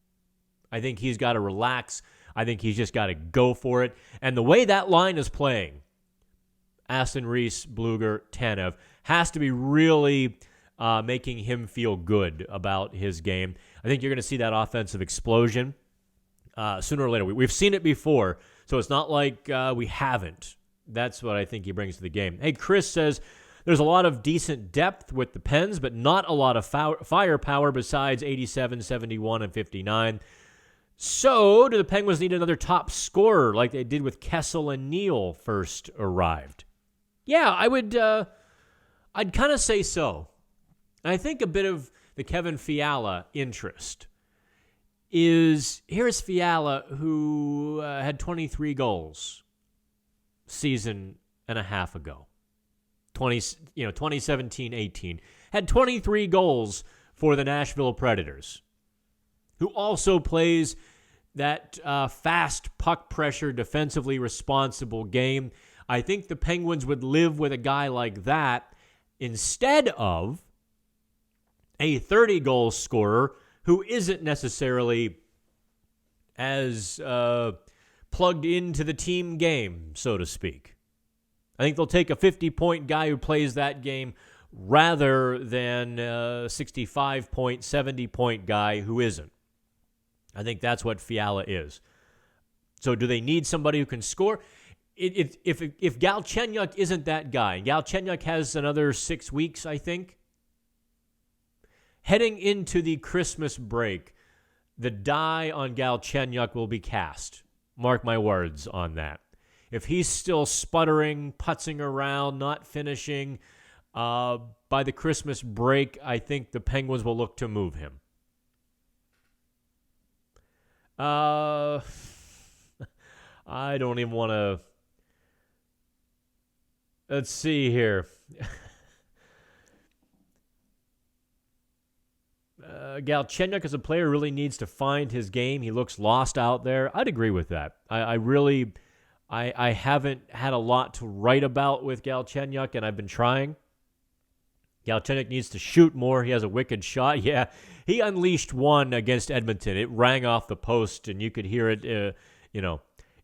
I think he's got to relax. I think he's just got to go for it. And the way that line is playing, Aston Reese, Bluger, Tanev, has to be really making him feel good about his game. I think you're going to see that offensive explosion sooner or later. We've seen it before, so it's not like we haven't. That's what I think he brings to the game. Hey, Chris says, there's a lot of decent depth with the Pens, but not a lot of firepower besides 87, 71, and 59. So, do the Penguins need another top scorer like they did with Kessel and Neal first arrived? Yeah, I'd kind of say so. And I think a bit of the Kevin Fiala interest is, here's Fiala who had 23 goals season and a half ago. 2017-18. Had 23 goals for the Nashville Predators, who also plays that fast puck pressure, defensively responsible game. I think the Penguins would live with a guy like that instead of a 30-goal scorer who isn't necessarily as plugged into the team game, so to speak. I think they'll take a 50-point guy who plays that game rather than a 65-point, 70-point guy who isn't. I think that's what Fiala is. So do they need somebody who can score? if Galchenyuk isn't that guy, and Galchenyuk has another 6 weeks, I think, heading into the Christmas break, the die on Galchenyuk will be cast. Mark my words on that. If he's still sputtering, putzing around, not finishing, by the Christmas break, I think the Penguins will look to move him. I don't even want to... Let's see here. Galchenyuk as a player really needs to find his game. He looks lost out there. I'd agree with that. I haven't had a lot to write about with Galchenyuk, and I've been trying. Goaltending needs to shoot more. He has a wicked shot. Yeah, he unleashed one against Edmonton. It rang off the post, and you could hear it, in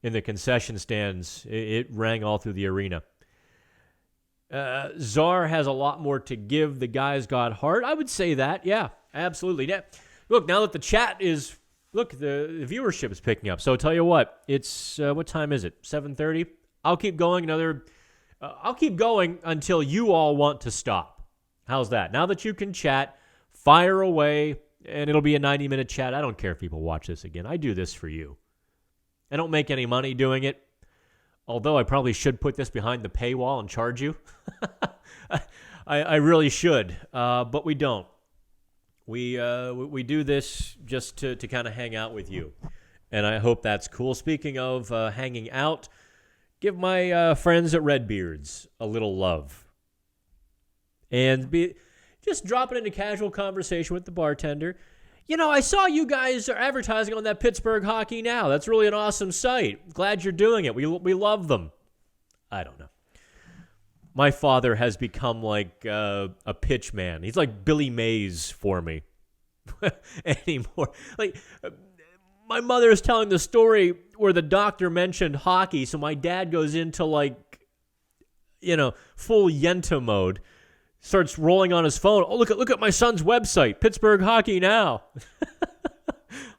the concession stands. It rang all through the arena. Czar has a lot more to give. The guy's got heart. I would say that. Yeah, absolutely. Yeah. Look, now that the chat is... Look, the viewership is picking up. So I'll tell you what. It's... what time is it? 7:30? I'll keep going I'll keep going until you all want to stop. How's that? Now that you can chat, fire away, and it'll be a 90-minute chat. I don't care if people watch this again. I do this for you. I don't make any money doing it, although I probably should put this behind the paywall and charge you. I really should, but we don't. We do this just to kind of hang out with you, and I hope that's cool. Speaking of hanging out, give my friends at Redbeards a little love. And just drop it into casual conversation with the bartender. I saw you guys are advertising on that Pittsburgh Hockey Now. That's really an awesome site. Glad you're doing it. We love them. I don't know. My father has become like a pitch man. He's like Billy Mays for me anymore. Like, my mother is telling the story where the doctor mentioned hockey, so my dad goes into full Yenta mode. Starts rolling on his phone. Oh, look at my son's website, Pittsburgh Hockey Now.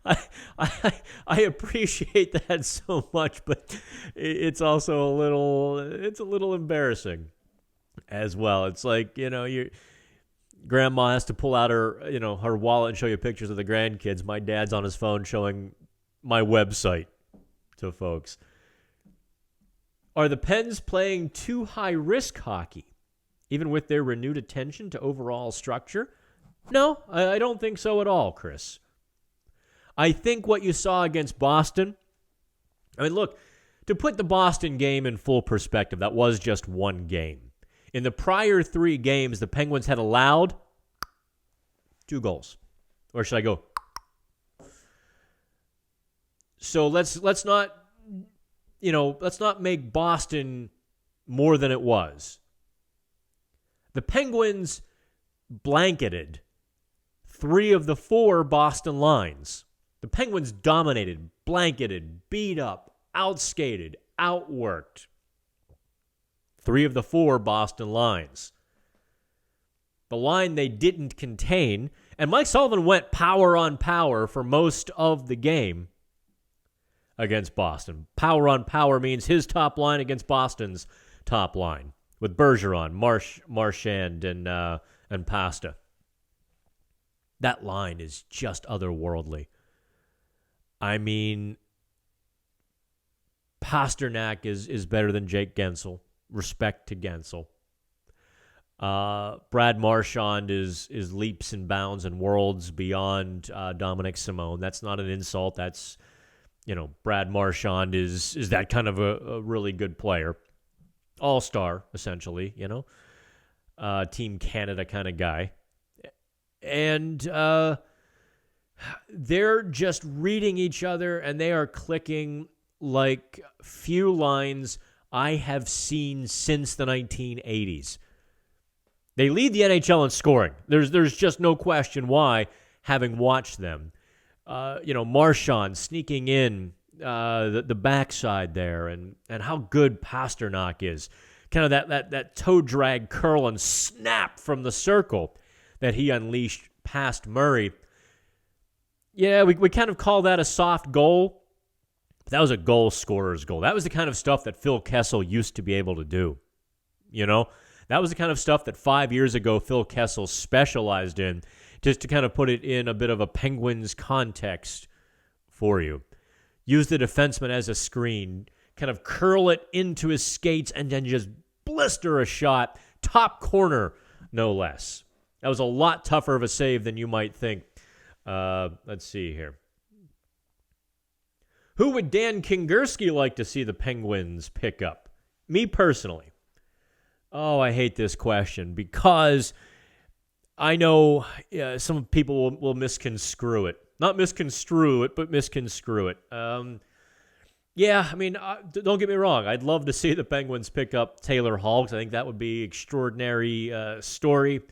I appreciate that so much, but it's also a little embarrassing as well. It's like, your grandma has to pull out her wallet and show you pictures of the grandkids. My dad's on his phone showing my website to folks. Are the Pens playing too high-risk hockey? Even with their renewed attention to overall structure? No, I don't think so at all, Chris. I think what you saw against Boston, look, to put the Boston game in full perspective, that was just one game. In the prior 3 games, the Penguins had allowed 2 goals. Or should I go? So let's not make Boston more than it was. The Penguins blanketed 3 of the 4 Boston lines. The Penguins dominated, blanketed, beat up, outskated, outworked 3 of the 4 Boston lines. The line they didn't contain, and Mike Sullivan went power on power for most of the game against Boston. Power on power means his top line against Boston's top line. With Bergeron, Marchand, and Pasta. That line is just otherworldly. Pasternak is better than Jake Gensel. Respect to Gensel. Brad Marchand is leaps and bounds and worlds beyond Dominic Simone. That's not an insult. That's, Brad Marchand is that kind of a really good player. All-star, essentially, Team Canada kind of guy. And they're just reading each other, and they are clicking like few lines I have seen since the 1980s. They lead the NHL in scoring. There's just no question why, having watched them. Marchand sneaking in the backside there, and how good Pasternak is. Kind of that toe drag curl and snap from the circle that he unleashed past Murray. Yeah, we kind of call that a soft goal, But that was a goal scorer's goal. That was the kind of stuff that Phil Kessel used to be able to do. You know, that was the kind of stuff that 5 years ago Phil Kessel specialized in, just to kind of put it in a bit of a Penguins context for you. Use the defenseman as a screen, kind of curl it into his skates, and then just blister a shot, top corner, no less. That was a lot tougher of a save than you might think. Let's see here. Who would Dan Kingerski like to see the Penguins pick up? Me personally. Oh, I hate this question because I know some people will misconstrue it. Not misconstrue it, but misconstrue it. Yeah, I mean, don't get me wrong. I'd love to see the Penguins pick up Taylor Hall because I think that would be an extraordinary story.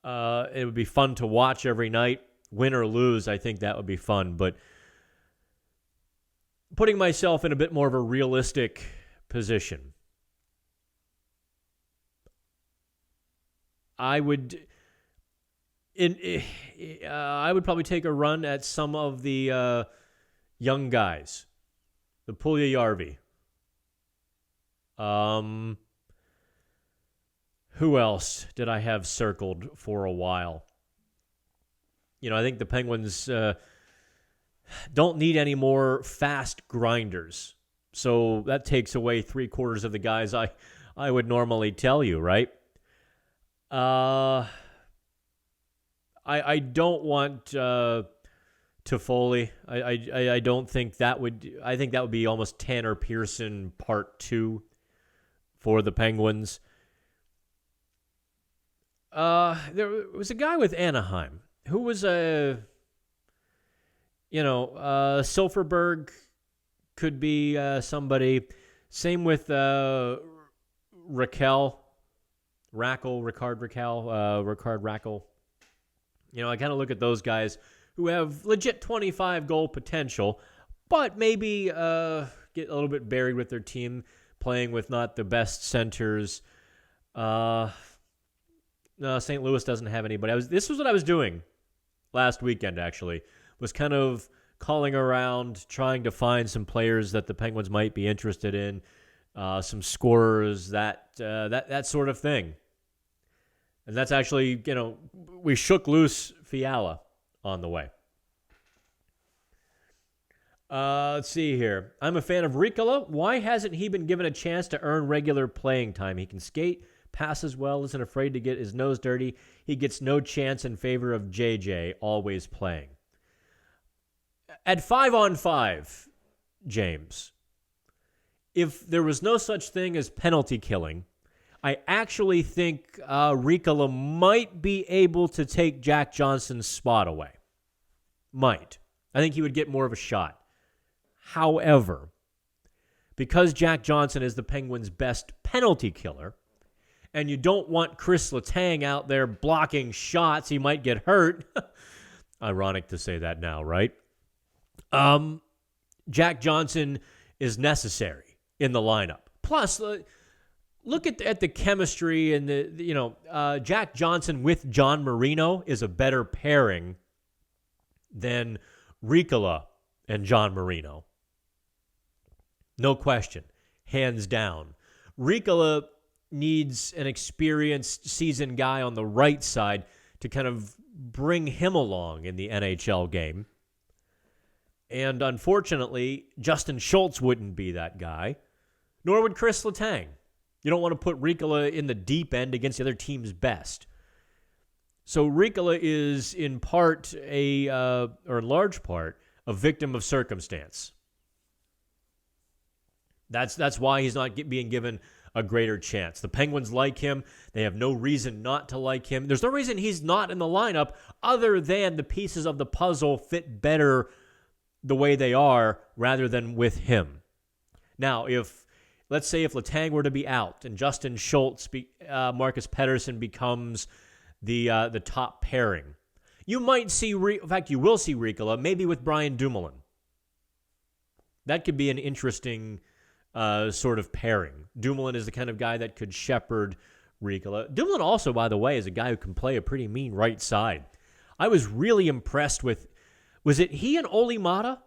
It would be fun to watch every night. Win or lose, I think that would be fun. But putting myself in a bit more of a realistic position, I would probably take a run at some of the young guys. The Puljujärvi. Who else did I have circled for a while? You know, I think the Penguins don't need any more fast grinders. So that takes away 3/4 of the guys I would normally tell you, right? I don't want Toffoli. I don't think that would. I think that would be almost Tanner Pearson Part 2 for the Penguins. There was a guy with Anaheim who was Silfverberg could be somebody. Same with Ricard Rackle. You know, I kind of look at those guys who have legit 25-goal potential, but maybe get a little bit buried with their team, playing with not the best centers. No, St. Louis doesn't have anybody. This was what I was doing last weekend, actually, was kind of calling around, trying to find some players that the Penguins might be interested in, some scorers, that sort of thing. And that's actually, we shook loose Fiala on the way. Let's see here. I'm a fan of Riikola. Why hasn't he been given a chance to earn regular playing time? He can skate, pass as well, isn't afraid to get his nose dirty. He gets no chance in favor of JJ, always playing. At 5-on-5, James, if there was no such thing as penalty killing, I actually think Riikola might be able to take Jack Johnson's spot away. Might. I think he would get more of a shot. However, because Jack Johnson is the Penguins' best penalty killer, and you don't want Kris Letang out there blocking shots, he might get hurt. Ironic to say that now, right? Jack Johnson is necessary in the lineup. Plus, look at the chemistry and Jack Johnson with John Marino is a better pairing than Riikola and John Marino. No question. Hands down. Riikola needs an experienced, seasoned guy on the right side to kind of bring him along in the NHL game. And unfortunately, Justin Schultz wouldn't be that guy, nor would Kris Letang. You don't want to put Riikola in the deep end against the other team's best. So Riikola is in part or in large part, a victim of circumstance. That's why he's not being given a greater chance. The Penguins like him. They have no reason not to like him. There's no reason he's not in the lineup other than the pieces of the puzzle fit better the way they are rather than with him. Now, let's say if Letang were to be out and Justin Schultz, Marcus Pettersson becomes the top pairing, you might see, in fact, you will see Riikola, maybe with Brian Dumoulin. That could be an interesting sort of pairing. Dumoulin is the kind of guy that could shepherd Riikola. Dumoulin also, by the way, is a guy who can play a pretty mean right side. I was really impressed with, was it he and Oli Mata?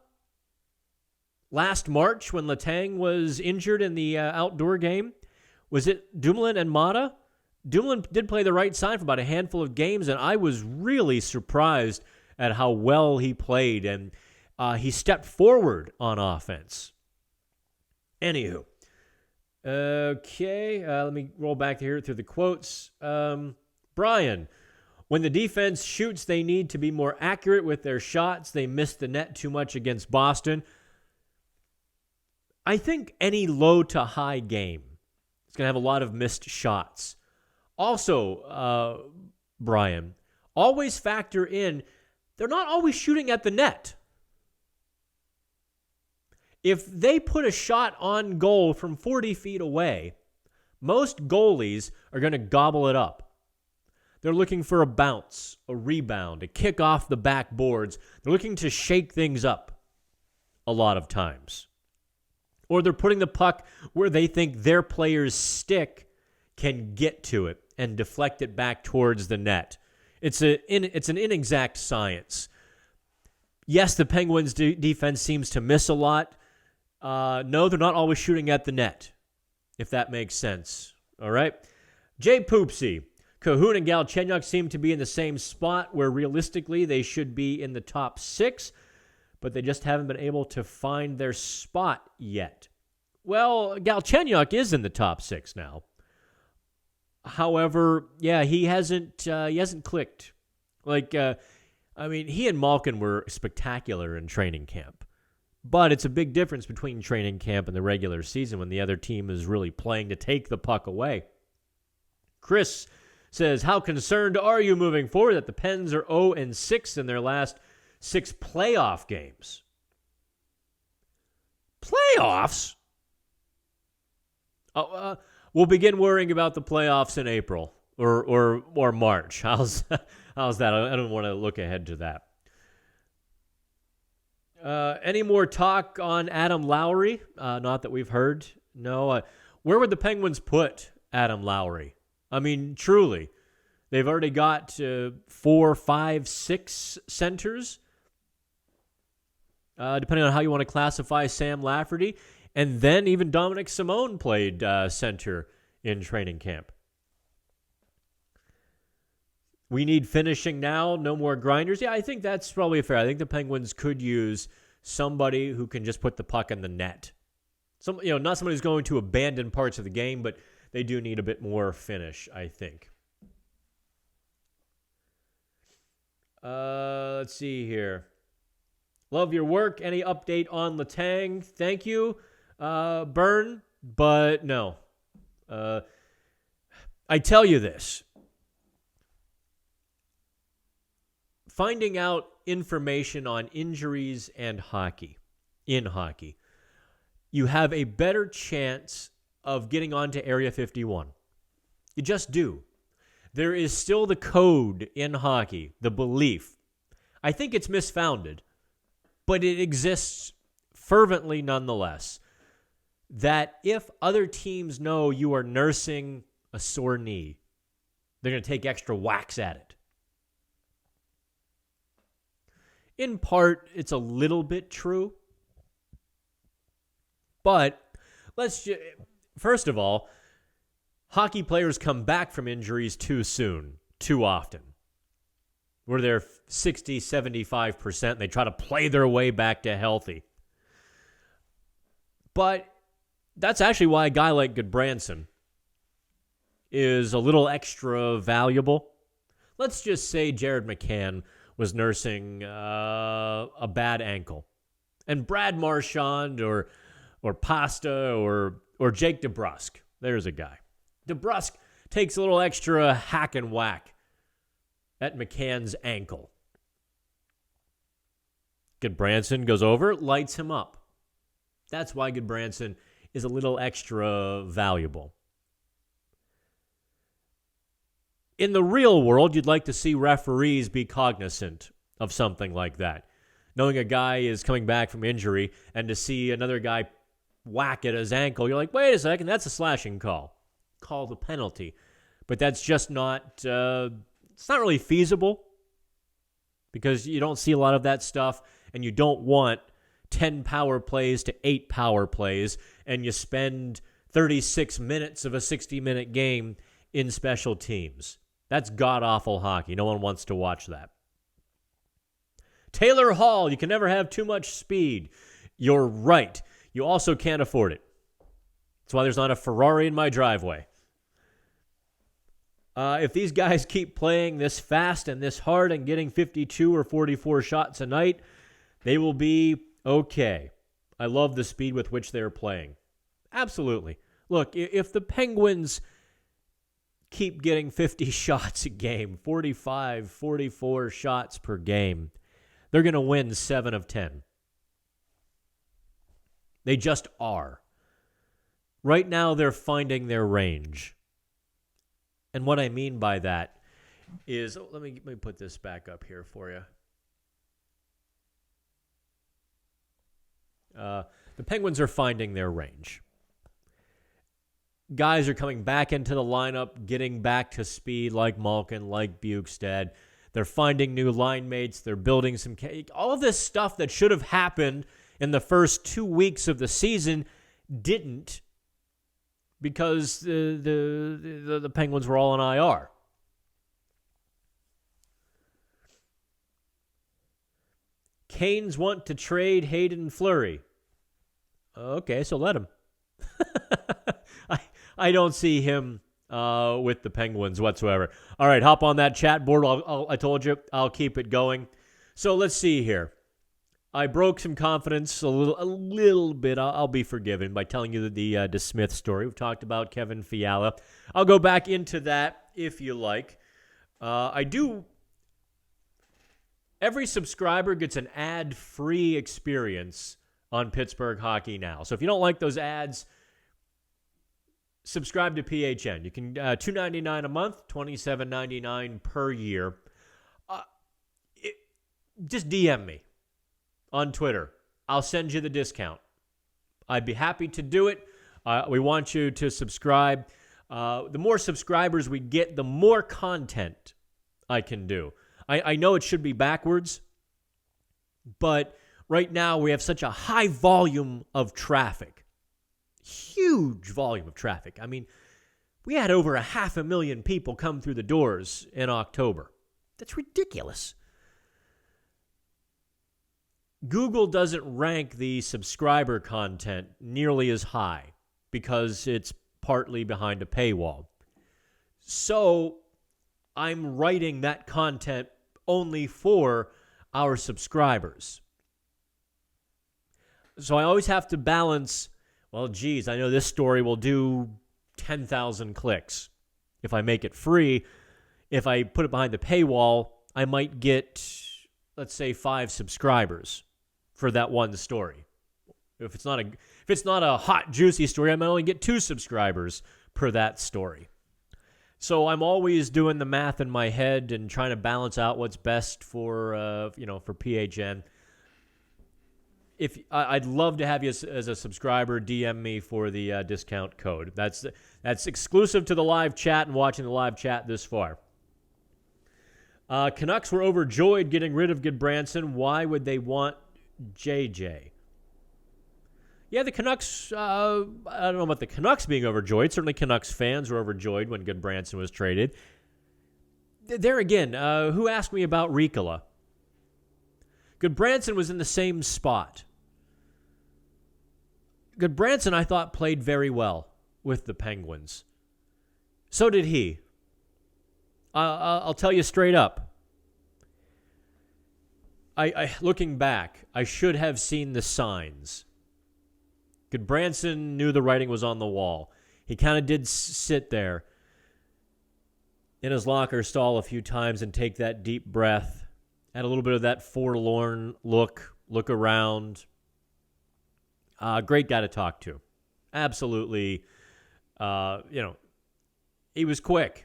last March when Letang was injured in the outdoor game? Was it Dumoulin and Mata? Dumoulin did play the right side for about a handful of games, and I was really surprised at how well he played, and he stepped forward on offense. Anywho. Okay, let me roll back here through the quotes. Brian, when the defense shoots, they need to be more accurate with their shots. They missed the net too much against Boston. I think any low to high game is going to have a lot of missed shots. Also, Brian, always factor in, they're not always shooting at the net. If they put a shot on goal from 40 feet away, most goalies are going to gobble it up. They're looking for a bounce, a rebound, a kick off the backboards. They're looking to shake things up a lot of times. Or they're putting the puck where they think their player's stick can get to it and deflect it back towards the net. It's an inexact science. Yes, the Penguins' defense seems to miss a lot. No, they're not always shooting at the net, if that makes sense. All right? Jay Poopsie. Cahoon and Galchenyuk seem to be in the same spot where realistically they should be in the top 6, but they just haven't been able to find their spot yet. Well, Galchenyuk is in the top 6 now. However, yeah, he hasn't clicked. He and Malkin were spectacular in training camp. But it's a big difference between training camp and the regular season when the other team is really playing to take the puck away. Chris says, how concerned are you moving forward that the Pens are 0-6 in their last 6 playoff games? Playoffs? We'll begin worrying about the playoffs in April or March. How's that? I don't want to look ahead to that. Any more talk on Adam Lowry? Not that we've heard. No. Where would the Penguins put Adam Lowry? I mean, truly. They've already got 4, 5, 6 centers, depending on how you want to classify Sam Lafferty. And then even Dominic Simone played center in training camp. We need finishing now, no more grinders. Yeah, I think that's probably fair. I think the Penguins could use somebody who can just put the puck in the net. Not somebody who's going to abandon parts of the game, but they do need a bit more finish, I think. Let's see here. Love your work. Any update on Letang? Thank you. Burn, but no. I tell you this. Finding out information on injuries and in hockey, you have a better chance of getting onto Area 51. You just do. There is still the code in hockey, the belief. I think it's misfounded, but it exists fervently nonetheless, that if other teams know you are nursing a sore knee, they're going to take extra whacks at it. In part, it's a little bit true. But first of all, hockey players come back from injuries too soon, too often. Where they're 60, 75%, they try to play their way back to healthy. But that's actually why a guy like Goodbranson is a little extra valuable. Let's just say Jared McCann was nursing a bad ankle. And Brad Marchand or Pasta or Jake DeBrusk, there's a guy. DeBrusk takes a little extra hack and whack at McCann's ankle. Goodbranson goes over, lights him up. That's why Goodbranson is a little extra valuable. In the real world, you'd like to see referees be cognizant of something like that. Knowing a guy is coming back from injury and to see another guy whack at his ankle, you're like, wait a second, that's a slashing call. Call the penalty. But that's just not, it's not really feasible because you don't see a lot of that stuff and you don't want 10 power plays to 8 power plays, and you spend 36 minutes of a 60-minute game in special teams. That's god-awful hockey. No one wants to watch that. Taylor Hall, you can never have too much speed. You're right. You also can't afford it. That's why there's not a Ferrari in my driveway. If these guys keep playing this fast and this hard and getting 52 or 44 shots a night, they will be okay. I love the speed with which they're playing. Absolutely. Look, if the Penguins keep getting 50 shots a game, 45, 44 shots per game, they're going to win 7 of 10. They just are. Right now, they're finding their range. And what I mean by that is, let me put this back up here for you. The Penguins are finding their range. Guys are coming back into the lineup, getting back to speed like Malkin, like Bukestad. They're finding new line mates. They're building some... All of this stuff that should have happened in the first 2 weeks of the season didn't, because the Penguins were all on IR. Canes want to trade Hayden Fleury. Okay, so let him. I don't see him with the Penguins whatsoever. All right, hop on that chat board. I told you, I'll keep it going. So let's see here. I broke some confidence a little bit. I'll be forgiven by telling you the DeSmith story. We've talked about Kevin Fiala. I'll go back into that if you like. I do. Every subscriber gets an ad-free experience on Pittsburgh Hockey Now. So if you don't like those ads, subscribe to PHN. You can $2.99 a month, $27.99 per year. Just DM me on Twitter. I'll send you the discount. I'd be happy to do it. We want you to subscribe. The more subscribers we get, the more content I can do. I know it should be backwards, but right now we have such a high volume of traffic. Huge volume of traffic. I mean, we had over 500,000 people come through the doors in October. That's ridiculous. Google doesn't rank the subscriber content nearly as high because it's partly behind a paywall. So I'm writing that content only for our subscribers. So I always have to balance, well, geez, I know this story will do 10,000 clicks. If I make it free, if I put it behind the paywall, I might get, let's say, 5 subscribers for that one story. If it's not a hot, juicy story, I might only get 2 subscribers per that story. So I'm always doing the math in my head and trying to balance out what's best for PHN. If I'd love to have you as a subscriber, DM me for the discount code. That's exclusive to the live chat and watching the live chat this far. Canucks were overjoyed getting rid of Goodbranson. Why would they want JJ? Yeah, the Canucks, I don't know about the Canucks being overjoyed. Certainly Canucks fans were overjoyed when Goodbranson was traded. There again, who asked me about Ricola? Goodbranson was in the same spot. Goodbranson, I thought, played very well with the Penguins. So did he. I'll tell you straight up. Looking back, I should have seen the signs. Goodbranson knew the writing was on the wall. He kind of did sit there in his locker stall a few times and take that deep breath. Had a little bit of that forlorn look around. Great guy to talk to. Absolutely. He was quick.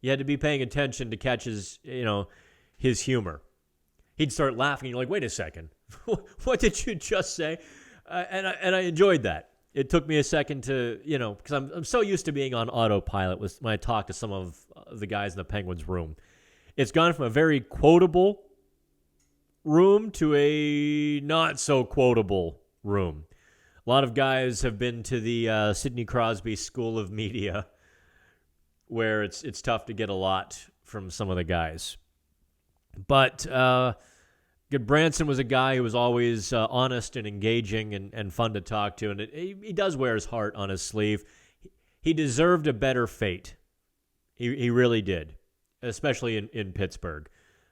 You had to be paying attention to catch his humor. He'd start laughing, and you're like, wait a second. What did you just say? And I enjoyed that. It took me a second to, because I'm so used to being on autopilot when I talk to some of the guys in the Penguins room. It's gone from a very quotable room to a not so quotable room. A lot of guys have been to the Sidney Crosby School of Media, where it's tough to get a lot from some of the guys. But Goodbranson was a guy who was always honest and engaging and fun to talk to, and he does wear his heart on his sleeve. He deserved a better fate. He really did, especially in Pittsburgh,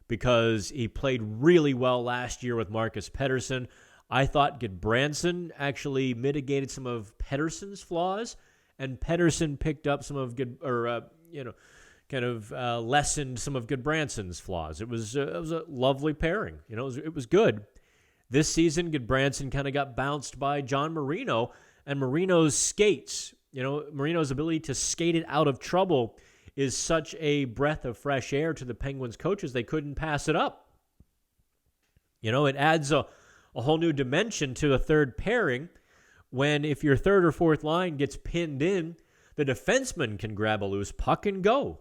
because he played really well last year with Marcus Pettersson. I thought Goodbranson actually mitigated some of Pettersson's flaws, and Pettersson picked up some of lessened some of Goodbranson's flaws. It was a lovely pairing. It was good. This season, Goodbranson kind of got bounced by John Marino, and Marino's skates. Marino's ability to skate it out of trouble is such a breath of fresh air to the Penguins coaches. They couldn't pass it up. It adds a whole new dimension to the third pairing when if your third or fourth line gets pinned in, the defenseman can grab a loose puck and go.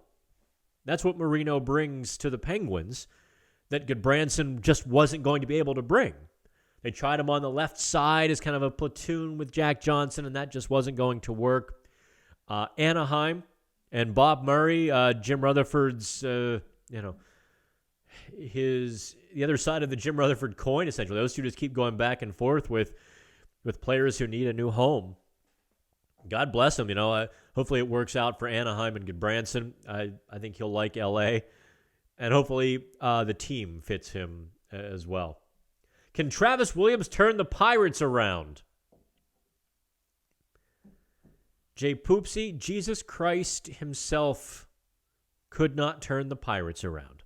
That's what Marino brings to the Penguins that Goodbranson just wasn't going to be able to bring. They tried him on the left side as kind of a platoon with Jack Johnson, and that just wasn't going to work. Anaheim and Bob Murray, Jim Rutherford's, the other side of the Jim Rutherford coin, essentially. Those two just keep going back and forth with players who need a new home. God bless him. Hopefully it works out for Anaheim and Goodbranson. I think he'll like L.A., and hopefully the team fits him as well. Can Travis Williams turn the Pirates around? Jay Poopsie, Jesus Christ himself could not turn the Pirates around.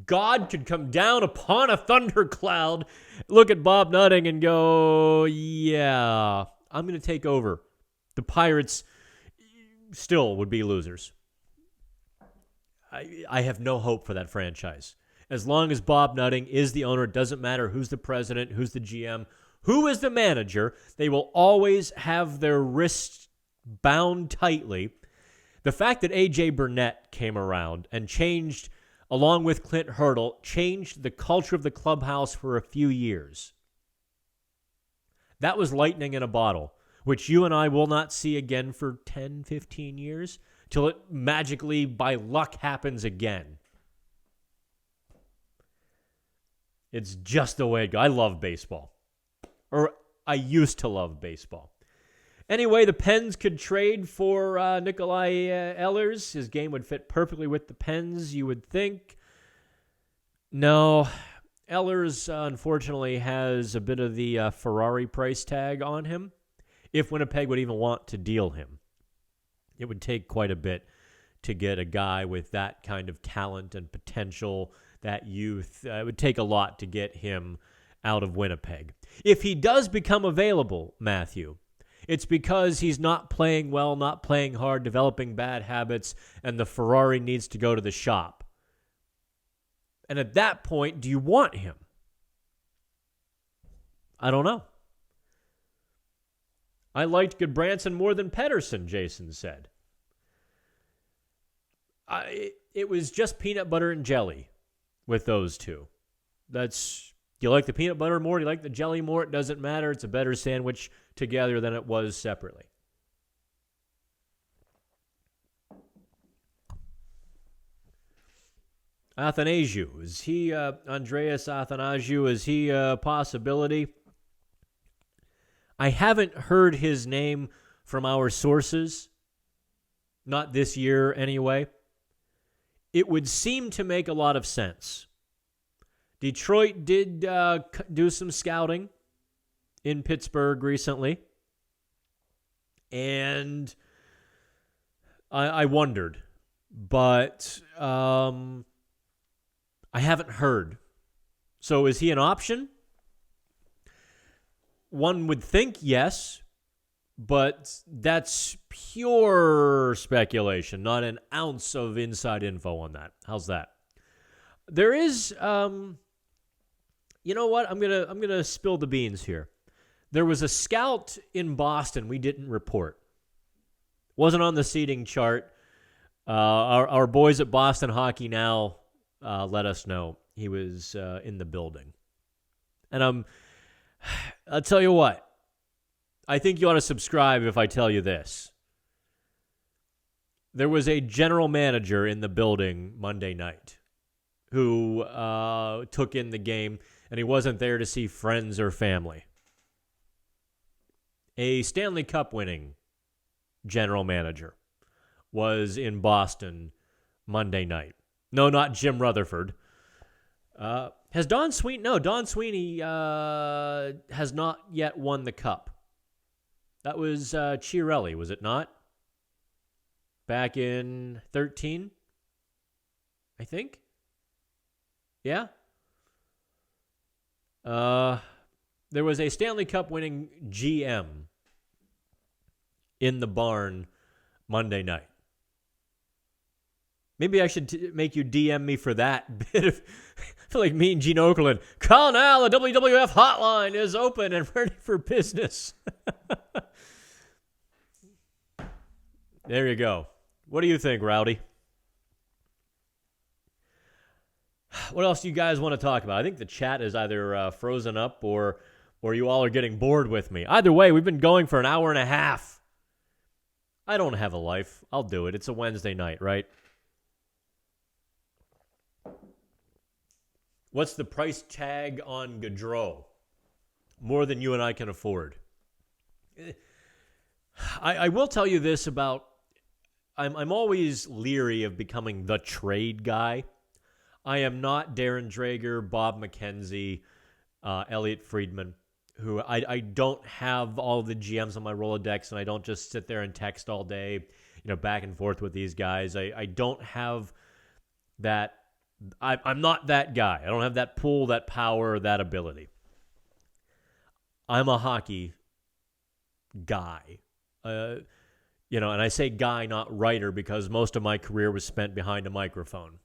God could come down upon a thundercloud, look at Bob Nutting and go, yeah, I'm going to take over. The Pirates still would be losers. I have no hope for that franchise. As long as Bob Nutting is the owner, it doesn't matter who's the president, who's the GM, who is the manager, they will always have their wrists bound tightly. The fact that A.J. Burnett came around and changed, along with Clint Hurdle, changed the culture of the clubhouse for a few years. That was lightning in a bottle, which you and I will not see again for 10, 15 years, till it magically, by luck, happens again. It's just the way it goes. I love baseball. Or I used to love baseball. Anyway, the Pens could trade for Nikolai Ehlers. His game would fit perfectly with the Pens, you would think. No, Ehlers, unfortunately, has a bit of the Ferrari price tag on him, if Winnipeg would even want to deal him. It would take quite a bit to get a guy with that kind of talent and potential, that youth. It would take a lot to get him out of Winnipeg. If he does become available, Matthew, it's because he's not playing well, not playing hard, developing bad habits, and the Ferrari needs to go to the shop. And at that point, do you want him? I don't know. I liked Goodbranson more than Pettersson, Jason said. It was just peanut butter and jelly with those two. Do you like the peanut butter more? Do you like the jelly more? It doesn't matter. It's a better sandwich together than it was separately. Athanasiou. Is he, Andreas Athanasiou, is he a possibility? I haven't heard his name from our sources. Not this year, anyway. It would seem to make a lot of sense. Detroit did do some scouting in Pittsburgh recently. And I wondered. But I haven't heard. So is he an option? One would think yes, but that's pure speculation, not an ounce of inside info on that. How's that? There is, you know what? I'm gonna spill the beans here. There was a scout in Boston we didn't report. Wasn't on the seating chart. Our boys at Boston Hockey Now let us know. he was in the building. And I'll tell you what, I think you ought to subscribe if I tell you this. There was a general manager in the building Monday night who took in the game, and he wasn't there to see friends or family. A Stanley Cup winning general manager was in Boston Monday night. No, not Jim Rutherford. Has Don Sweeney? No, Don Sweeney has not yet won the cup. That was Chiarelli, was it not? Back in 13, I think. Yeah. There was a Stanley Cup winning GM in the barn Monday night. Maybe I should make you DM me for that bit of... I feel like me and Gene Okerlund. Call now, the WWF hotline is open and ready for business. There you go. What do you think, Rowdy? What else do you guys want to talk about? I think the chat is either frozen up or you all are getting bored with me. Either way, we've been going for an hour and a half. I don't have a life. I'll do it. It's a Wednesday night, right? What's the price tag on Gaudreau? More than you and I can afford. I will tell you this about... I'm always leery of becoming the trade guy. I am not Darren Drager, Bob McKenzie, Elliot Friedman, who I don't have all the GMs on my Rolodex, and I don't just sit there and text all day, back and forth with these guys. I don't have that. I'm not that guy. I don't have that pull, that power, that ability. I'm a hockey guy. And I say guy, not writer, because most of my career was spent behind a microphone,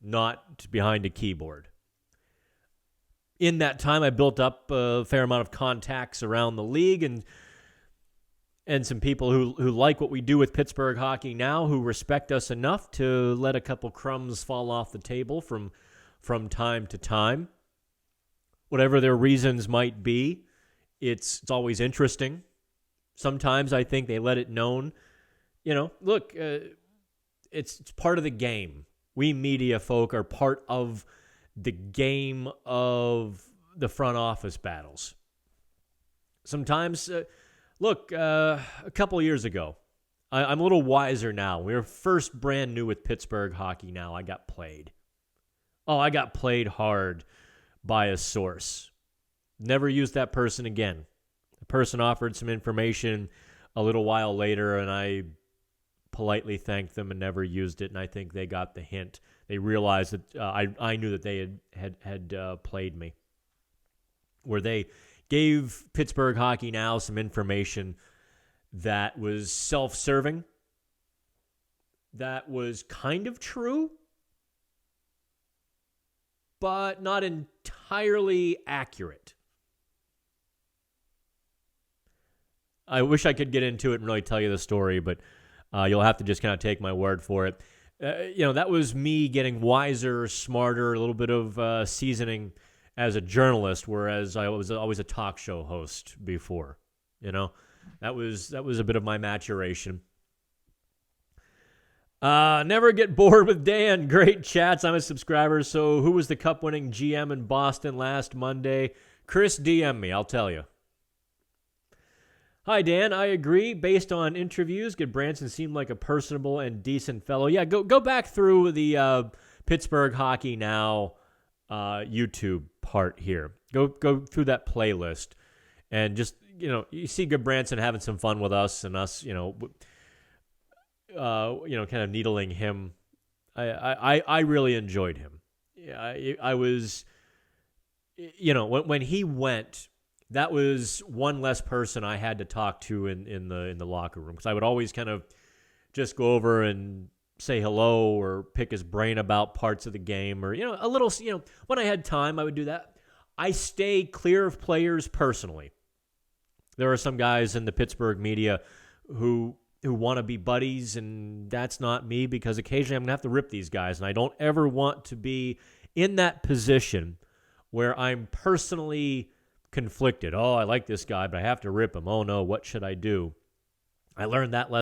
not behind a keyboard. In that time, I built up a fair amount of contacts around the league and some people who like what we do with Pittsburgh hockey now, who respect us enough to let a couple crumbs fall off the table from time to time. Whatever their reasons might be, it's always interesting. Sometimes I think they let it known, look, it's part of the game. We media folk are part of the game of the front office battles. Sometimes, a couple of years ago, I'm a little wiser now. We were first brand new with Pittsburgh hockey now. I got played. I got played hard by a source. Never used that person again. The person offered some information a little while later, and I politely thanked them and never used it, and I think they got the hint. They realized that I knew that they had played me. Where they gave Pittsburgh Hockey Now some information that was self-serving, that was kind of true, but not entirely accurate. I wish I could get into it and really tell you the story, but you'll have to just kind of take my word for it. That was me getting wiser, smarter, a little bit of seasoning as a journalist, whereas I was always a talk show host before. That was a bit of my maturation. Never get bored with Dan. Great chats. I'm a subscriber. So who was the cup-winning GM in Boston last Monday? Chris, DM me. I'll tell you. Hi, Dan. I agree. Based on interviews, Goodbranson seemed like a personable and decent fellow. Yeah, go back through the Pittsburgh Hockey Now YouTube part here. Go through that playlist and just, you see Goodbranson having some fun with us and us, kind of needling him. I really enjoyed him. I was, when he went, that was one less person I had to talk to in the locker room, because I would always kind of just go over and say hello or pick his brain about parts of the game, or a little, when I had time I would do that. I stay clear of players personally. There are some guys in the Pittsburgh media who who want to be buddies, and that's not me, because occasionally I'm going to have to rip these guys, and I don't ever want to be in that position where I'm personally conflicted. Oh, I like this guy, but I have to rip him. Oh, no, what should I do? I learned that lesson